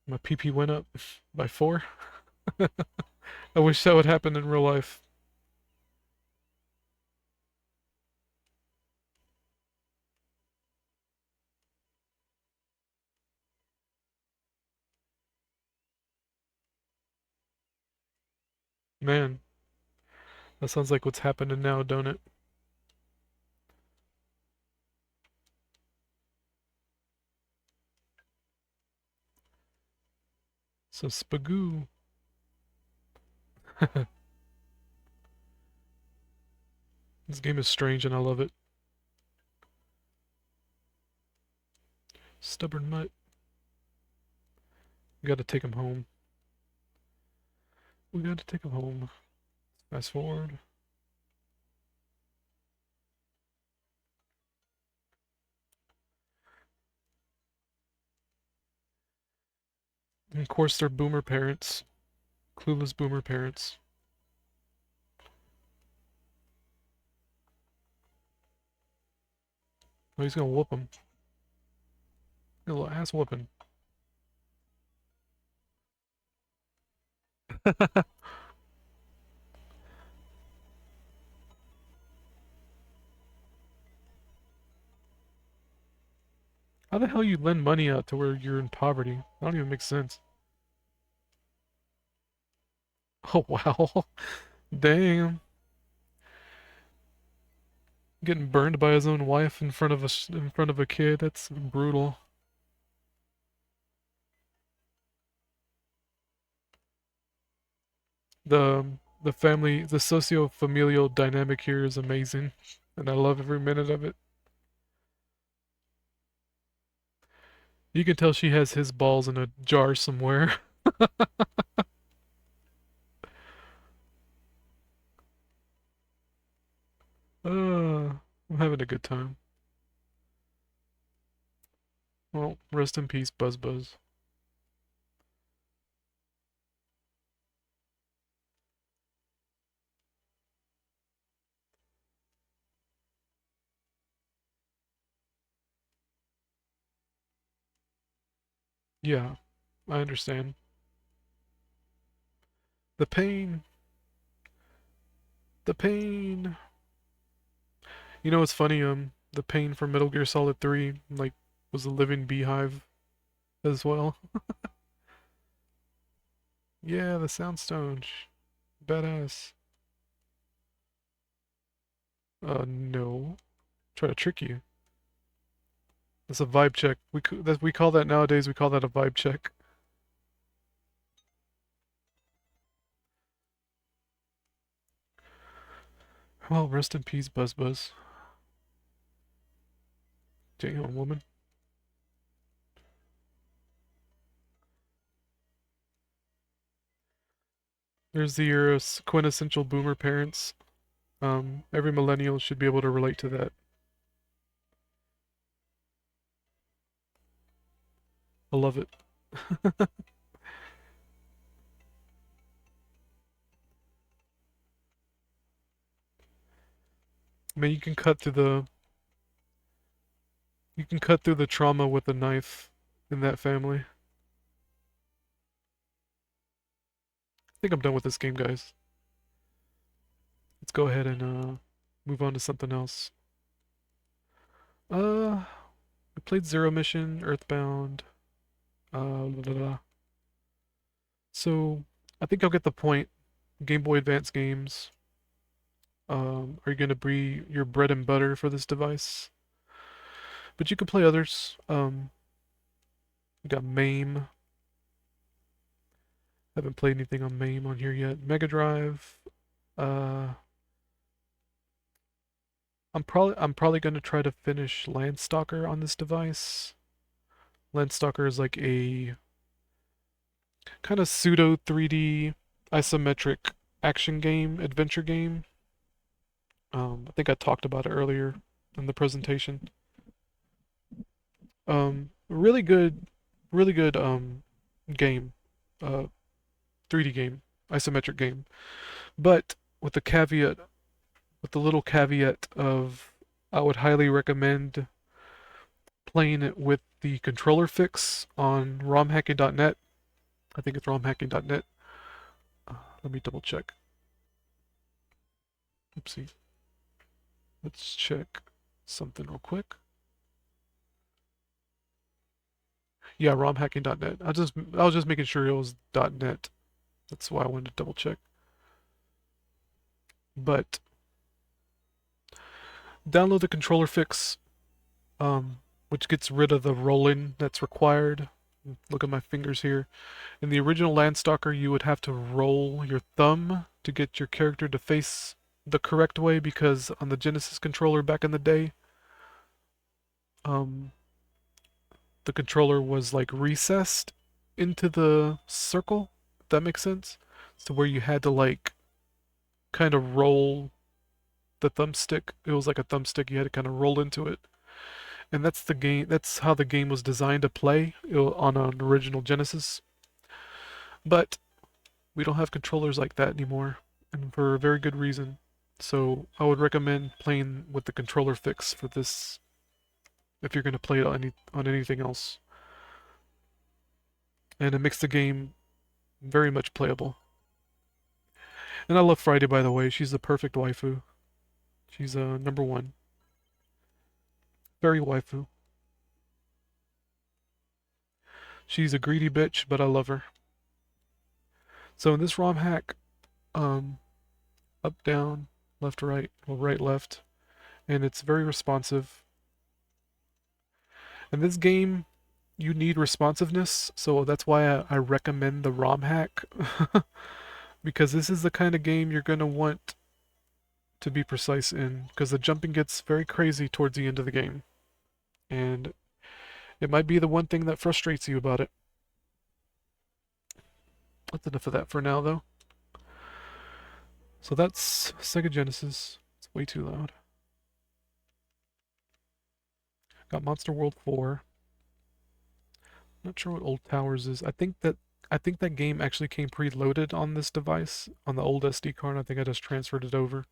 My PP went up by 4. I wish that would happen in real life. Man, that sounds like what's happening now, don't it? So Spagoo. This game is strange and I love it. Stubborn mutt. We gotta take him home. We gotta take him home. Fast forward. And of course, they're boomer parents. Clueless boomer parents. Oh, he's gonna whoop him. A little ass whooping. How the hell you lend money out to where you're in poverty? That don't even make sense. Oh wow. Damn. Getting burned by his own wife in front of a kid. That's brutal. The socio-familial dynamic here is amazing, and I love every minute of it. You can tell she has his balls in a jar somewhere. I'm having a good time. Well, rest in peace, Buzz Buzz. Yeah, I understand. The pain. The pain. You know what's funny? The pain from Metal Gear Solid 3, like, was a living beehive as well. Yeah, the Soundstone. Badass. No. Try to trick you. That's a vibe check. We call that nowadays. We call that a vibe check. Well, rest in peace, Buzz Buzz. Damn, woman. There's the your quintessential boomer parents. Every millennial should be able to relate to that. I love it. I mean, you can cut through the trauma with a knife in that family. I think I'm done with this game, guys. Let's go ahead and move on to something else. We played Zero Mission, Earthbound. Blah, blah, blah. So I think I'll get the point. Game Boy Advance games are going to be your bread and butter for this device. But you can play others. We got MAME. Haven't played anything on MAME on here yet. Mega Drive. Uh, I'm probably going to try to finish Landstalker on this device. Landstalker is like a kind of pseudo 3D isometric action game, adventure game. I think I talked about it earlier in the presentation. Really good, really good game, 3D game, isometric game. But with the caveat, with the little caveat of, I would highly recommend playing it with the controller fix on romhacking.net. I think it's romhacking.net. Let me double check. Oopsie. Let's check something real quick. Yeah, romhacking.net. I was just making sure it was .net. That's why I wanted to double check. But download the controller fix, which gets rid of the rolling that's required. Look at my fingers here. In the original Landstalker, you would have to roll your thumb to get your character to face the correct way, because on the Genesis controller back in the day, um, the controller was like recessed into the circle, if that makes sense. So where you had to like kind of roll the thumbstick. It was like a thumbstick, you had to kind of roll into it. And that's how the game was designed to play on an original Genesis. But we don't have controllers like that anymore, and for a very good reason. So I would recommend playing with the controller fix for this if you're going to play it on anything else. And it makes the game very much playable. And I love Friday, by the way. She's the perfect waifu. She's number one. Very waifu. She's a greedy bitch, but I love her. So in this ROM hack, up, down, left, right, well, right, left, and it's very responsive. In this game, you need responsiveness, so that's why I recommend the ROM hack. Because this is the kind of game you're going to want to be precise in, because the jumping gets very crazy towards the end of the game. And it might be the one thing that frustrates you about it. That's enough of that for now, though. So that's Sega Genesis. It's way too loud. Got Monster World 4. Not sure what Old Towers is. I think that game actually came preloaded on this device, on the old SD card. I think I just transferred it over.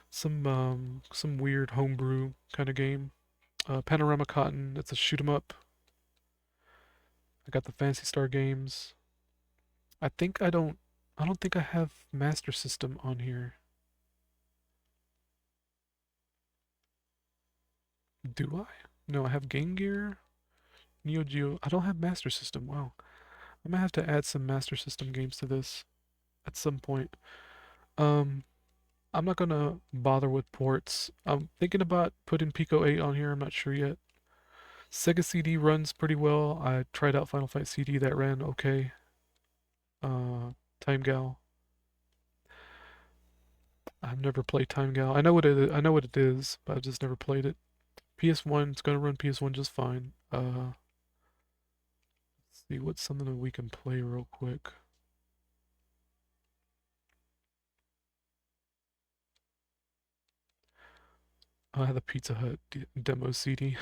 Some weird homebrew kind of game. Panorama Cotton. It's a shoot 'em up. I got the Fancy Star games. I think I don't I don't think I have Master System on here. Do I? No, I have Game Gear, Neo Geo. I don't have Master System. Wow. I'm gonna have to add some Master System games to this at some point. Um, I'm not gonna bother with ports. I'm thinking about putting Pico 8 on here. I'm not sure yet. Sega CD runs pretty well. I tried out Final Fight CD that ran okay. Time Gal. I've never played Time Gal. I know what it is, I know what it is, but I've just never played it. PS1, it's gonna run PS1 just fine. Let's see what's something that we can play real quick. I have the Pizza Hut demo CD.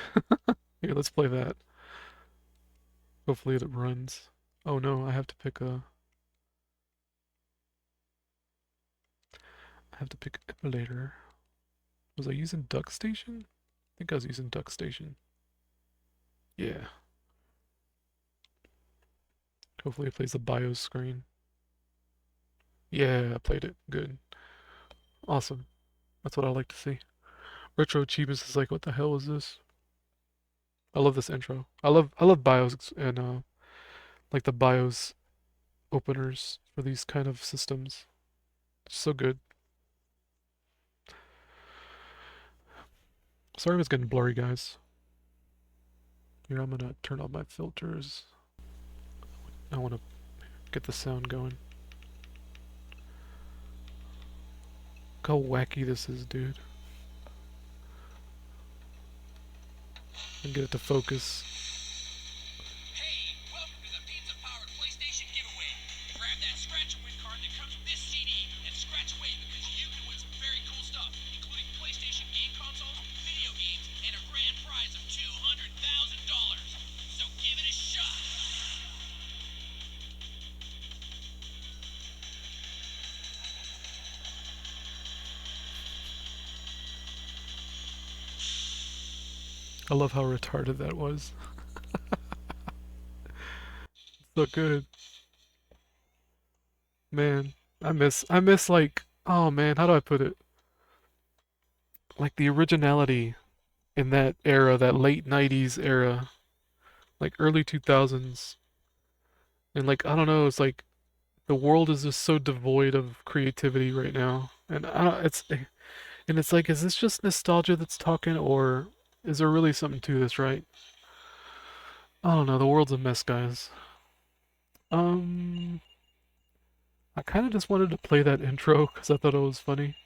Here, let's play that. Hopefully it runs. Oh no, I have to pick a... I have to pick an emulator. Was I using DuckStation? I think I was using DuckStation. Yeah. Hopefully it plays the BIOS screen. Yeah, I played it. Good. Awesome. That's what I like to see. Retro Achievements is like, what the hell is this? I love this intro. I love BIOS and like the BIOS openers for these kind of systems. It's so good. Sorry if it's getting blurry, guys. Here, I'm gonna turn off my filters. I want to get the sound going. Look how wacky this is, dude. And get it to focus. Hey, welcome to the pizza-powered PlayStation giveaway. Grab that scratch-and-win card that comes with this CD and scratch away because you can win some very cool stuff, including PlayStation game consoles, video games, and a grand prize of $200,000. So give it a shot. I love how retarded that was. So good. Man, I miss like, oh man, how do I put it? Like the originality in that era, that late 90s era, like early 2000s. And like, I don't know, it's like the world is just so devoid of creativity right now. And I don't, it's like, is this just nostalgia that's talking, or is there really something to this, right? I don't know, the world's a mess, guys. Um, I kind of just wanted to play that intro because I thought it was funny.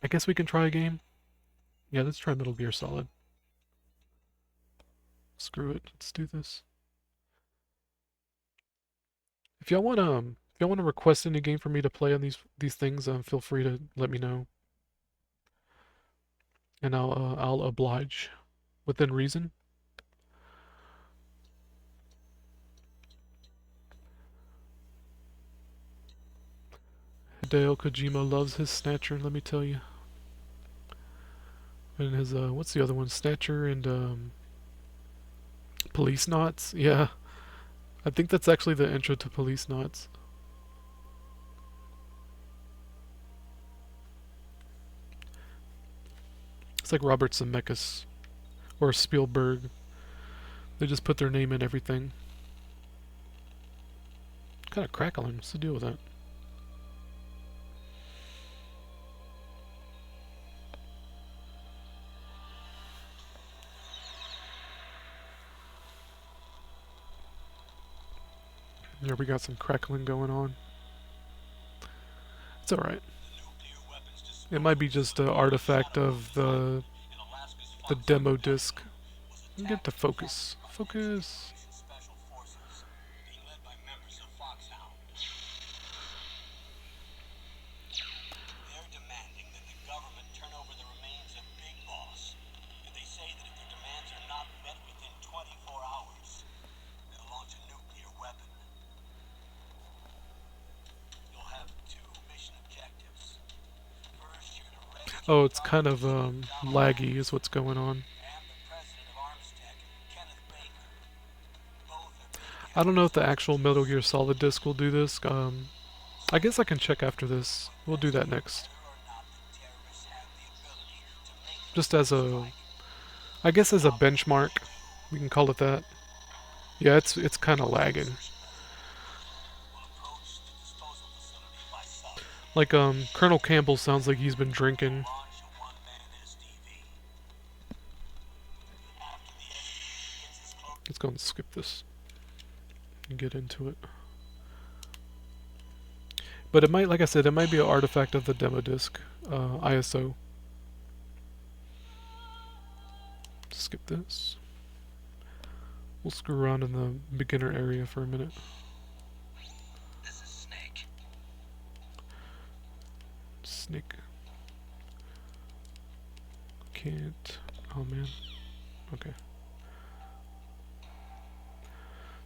I guess we can try a game. Yeah, let's try Metal Gear Solid. Screw it, let's do this. If y'all wanna request any game for me to play on these things, feel free to let me know, and I'll oblige within reason. Hideo Kojima loves his Snatcher, let me tell you. And his what's the other one? Snatcher and Police Knots. Yeah, I think that's actually the intro to Police Knots. It's like Robert Zemeckis or Spielberg. They just put their name in everything. Kind of crackling. What's the deal with that? There we got some crackling going on. It's alright. It might be just an artifact of the demo disc. Get to focus. Focus. They're demanding that the government turn over the remains of Big Boss. And they say that if their demands are not met within 24 hours, they'll launch a nuclear weapon. You'll have two mission objectives. First, you're to rescue Oh, it's kind of laggy is what's going on. and the president of Armstech, Kenneth Baker. Both are being I don't know if the actual Metal Gear Solid disc will do this. I guess I can check after this. We'll do that next. Just as a, I guess as a benchmark, we can call it that. Yeah, it's kind of lagging. Like Colonel Campbell sounds like he's been drinking. Let's go and skip this and get into it. But it might, like I said, it might be an artifact of the demo disc, ISO. Skip this. We'll screw around in the beginner area for a minute. This is Snake. Snake. Can't. Oh man. Okay.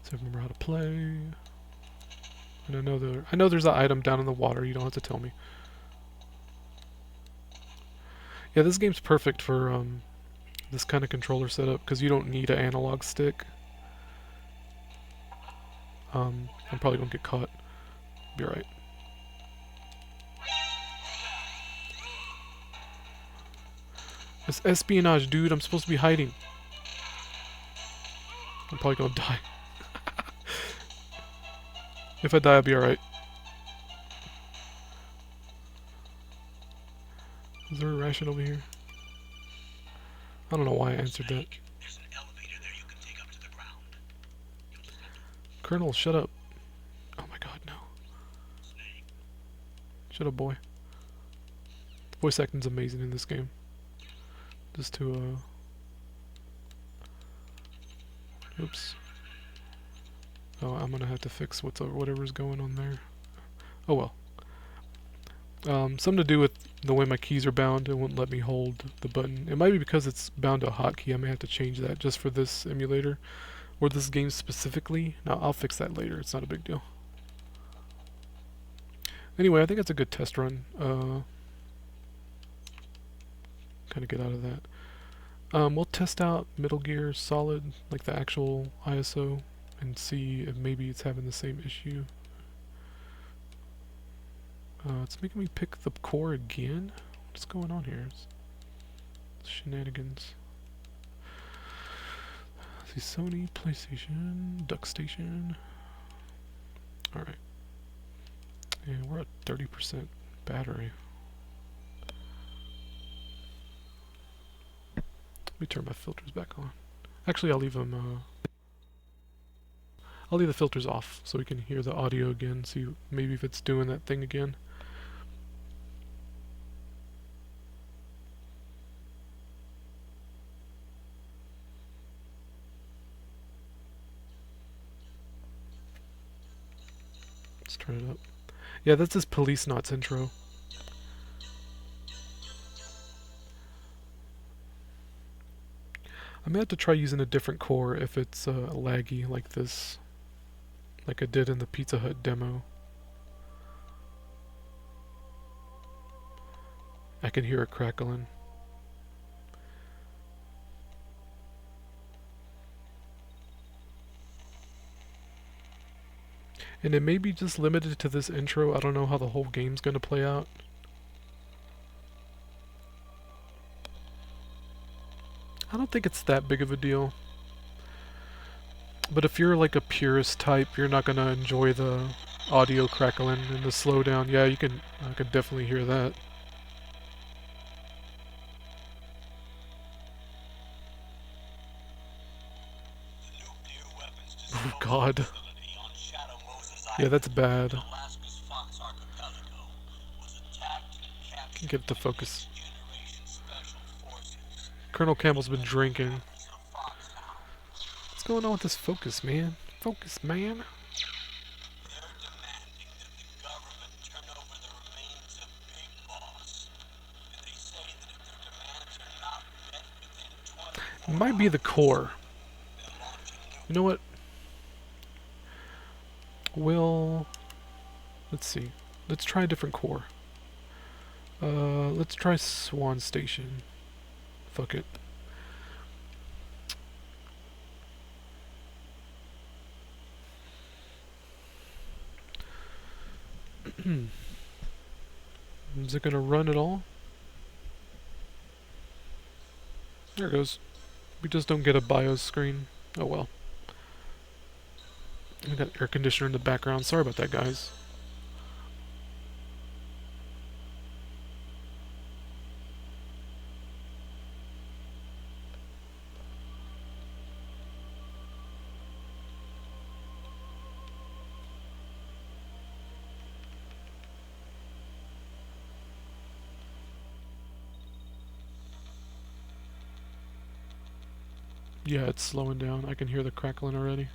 So remember how to play. And I know there's an item down in the water. You don't have to tell me. Yeah, this game's perfect for this kind of controller setup because you don't need an analog stick. I'm probably gonna get caught. Be alright. It's espionage, dude. I'm supposed to be hiding. I'm probably gonna die. If I die, I'll be alright. Is there a ration over here? I don't know why I answered that. There's an elevator there you can take up to the ground. Colonel, shut up. Oh my god, no. Snake. Shut up, boy. Voice acting's amazing in this game. Just to, oops. Oh, I'm gonna have to fix whatever's going on there. Oh well. Something to do with the way my keys are bound. It won't let me hold the button. It might be because it's bound to a hotkey. I may have to change that just for this emulator. Or this game specifically. No, I'll fix that later. It's not a big deal. Anyway, I think it's a good test run. Kind of get out of that. We'll test out Metal Gear Solid, like the actual ISO, and see if maybe it's having the same issue. It's making me pick the core again? What's going on here? It's shenanigans. Let's see, Sony, PlayStation, DuckStation. Alright. And we're at 30% battery. Let me turn my filters back on. Actually, I'll leave them, I'll leave the filters off so we can hear the audio again, see maybe if it's doing that thing again. Let's turn it up. Yeah, that's this Police Knots intro. I may have to try using a different core if it's laggy like this. Like I did in the Pizza Hut demo. I can hear it crackling. And it may be just limited to this intro. I don't know how the whole game's gonna play out. I don't think it's that big of a deal. But if you're like a purist type, you're not gonna enjoy the audio crackling and the slowdown. Yeah, I can definitely hear that. Oh god. Yeah, that's bad. Can get it to focus. Colonel Campbell's been drinking. What's going on with this focus, man? Focus, man. It might be the core. You know what? Let's see. Let's try a different core. Let's try Swan Station. Fuck it. Is it gonna run at all? There it goes. We just don't get a BIOS screen. Oh well. We got air conditioner in the background. Sorry about that, guys. Yeah, it's slowing down. I can hear the crackling already.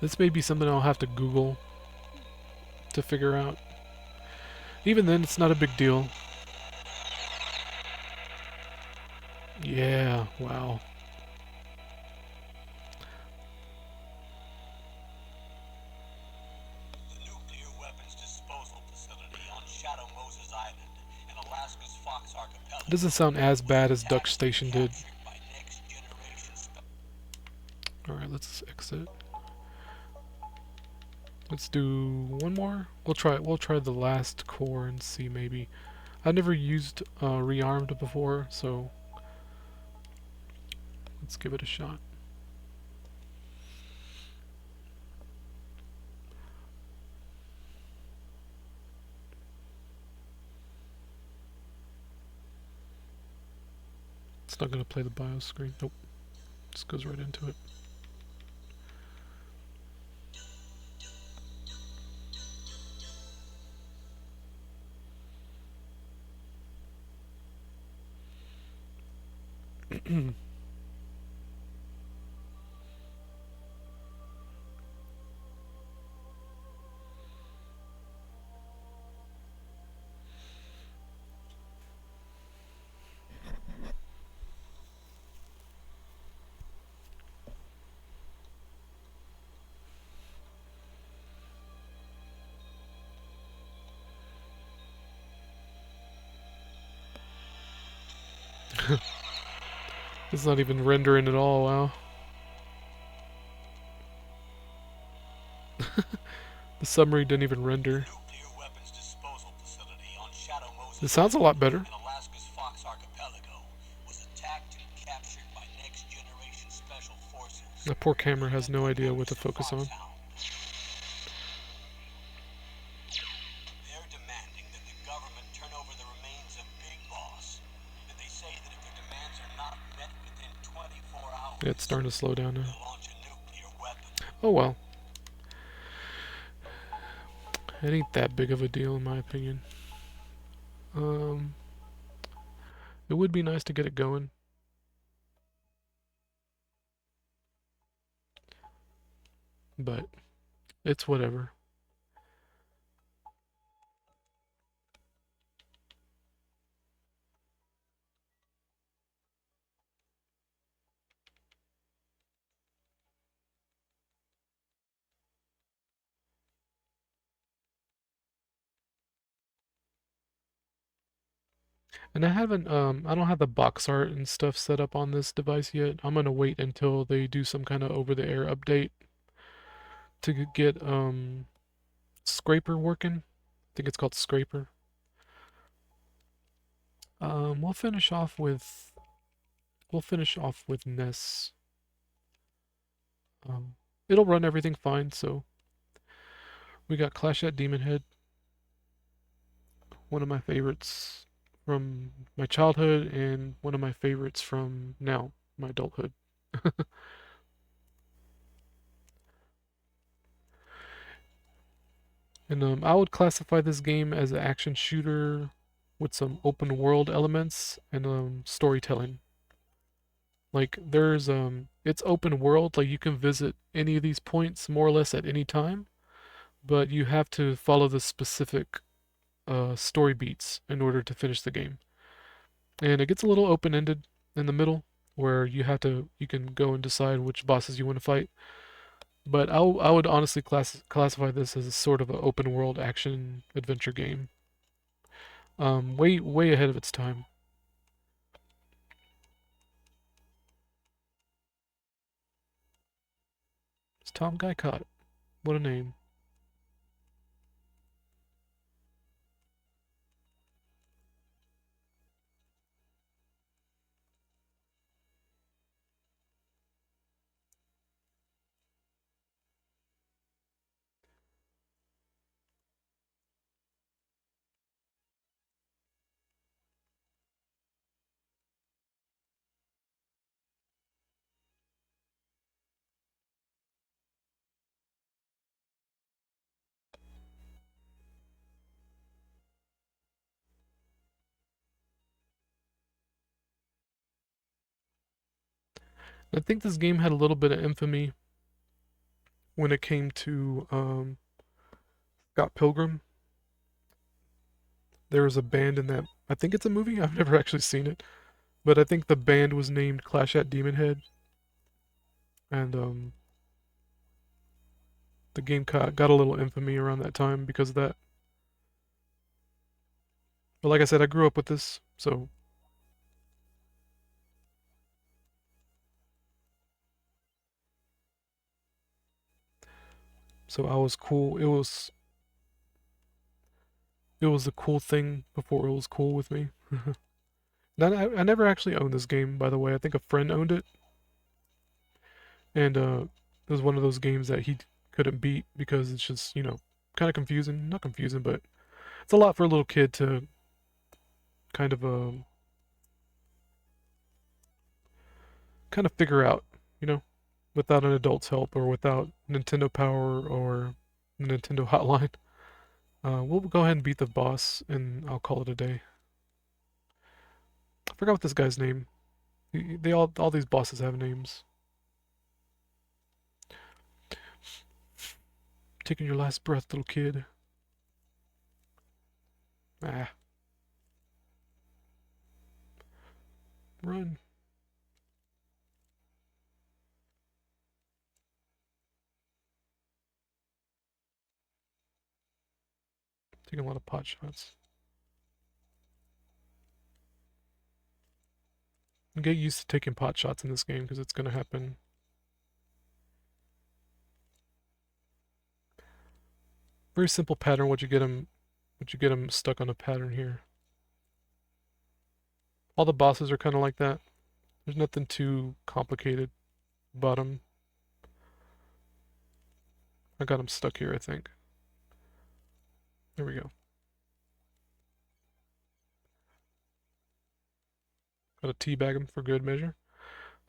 This may be something I'll have to Google to figure out. Even then, it's not a big deal. Yeah, wow. The nuclear weapons disposal facility on Shadow Moses Island in Alaska's Fox Archipelago. It doesn't sound as bad as Duck Station did. Alright, let's exit. Let's do one more. We'll try the last core and see maybe. I've never used rearmed before, so let's give it a shot. It's not gonna play the BIOS screen. Nope. Just goes right into it. It's not even rendering at all, wow. The summary didn't even render. It sounds a lot better. That poor camera has no idea what to focus on. They're demanding that the government turn over the remains of Big Boss. And they say that if their demands are not met within 24 hours, Yeah, it's starting to slow down now. they'll launch a nuclear weapon. Oh well. It ain't that big of a deal in my opinion. It would be nice to get it going. But it's whatever. And I don't have the box art and stuff set up on this device yet. I'm gonna wait until they do some kind of over-the-air update to get Scraper working. I think it's called Scraper. We'll finish off with NES. It'll run everything fine. So we got Clash at Demonhead, one of my favorites from my childhood and one of my favorites from now, my adulthood. And I would classify this game as an action shooter with some open world elements and storytelling. Like it's open world, like you can visit any of these points more or less at any time, but you have to follow the specific story beats in order to finish the game. And it gets a little open-ended in the middle, where you can go and decide which bosses you want to fight. But I would honestly classify this as a sort of an open world action adventure game. Way ahead of its time. Is Tom Guy caught? What a name. I think this game had a little bit of infamy when it came to Scott Pilgrim. There was a band in that. I think it's a movie. I've never actually seen it, but I think the band was named Clash at Demonhead, and the game got a little infamy around that time because of that. But like I said, I grew up with this, so I was cool. It was a cool thing before it was cool with me. I never actually owned this game, by the way. I think a friend owned it, and it was one of those games that he couldn't beat because it's just, kind of confusing. Not confusing, but it's a lot for a little kid to kind of kind of figure out, you know, without an adult's help or without Nintendo Power or Nintendo Hotline. We'll go ahead and beat the boss, and I'll call it a day. I forgot what this guy's name. They all these bosses have names. Taking your last breath, little kid. Ah, run. Taking a lot of pot shots. Get used to taking pot shots in this game because it's gonna happen. Very simple pattern. Would you get them stuck on a pattern here? All the bosses are kind of like that. There's nothing too complicated about them. I got them stuck here, I think. There we go. Got to teabag him for good measure.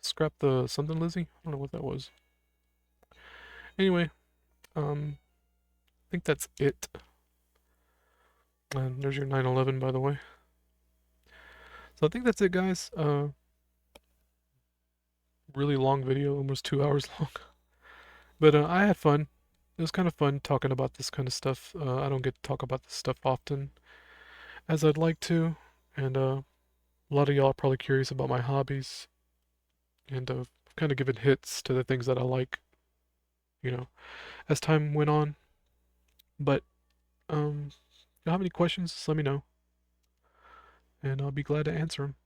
Scrap the something Lizzie. I don't know what that was. Anyway, I think that's it. And there's your 911, by the way. So I think that's it, guys. Really long video, almost 2 hours long. But I had fun. It was kind of fun talking about this kind of stuff. I don't get to talk about this stuff often as I'd like to, and a lot of y'all are probably curious about my hobbies, and kind of given hits to the things that I like, you know, as time went on. But if you have any questions, just let me know, and I'll be glad to answer them.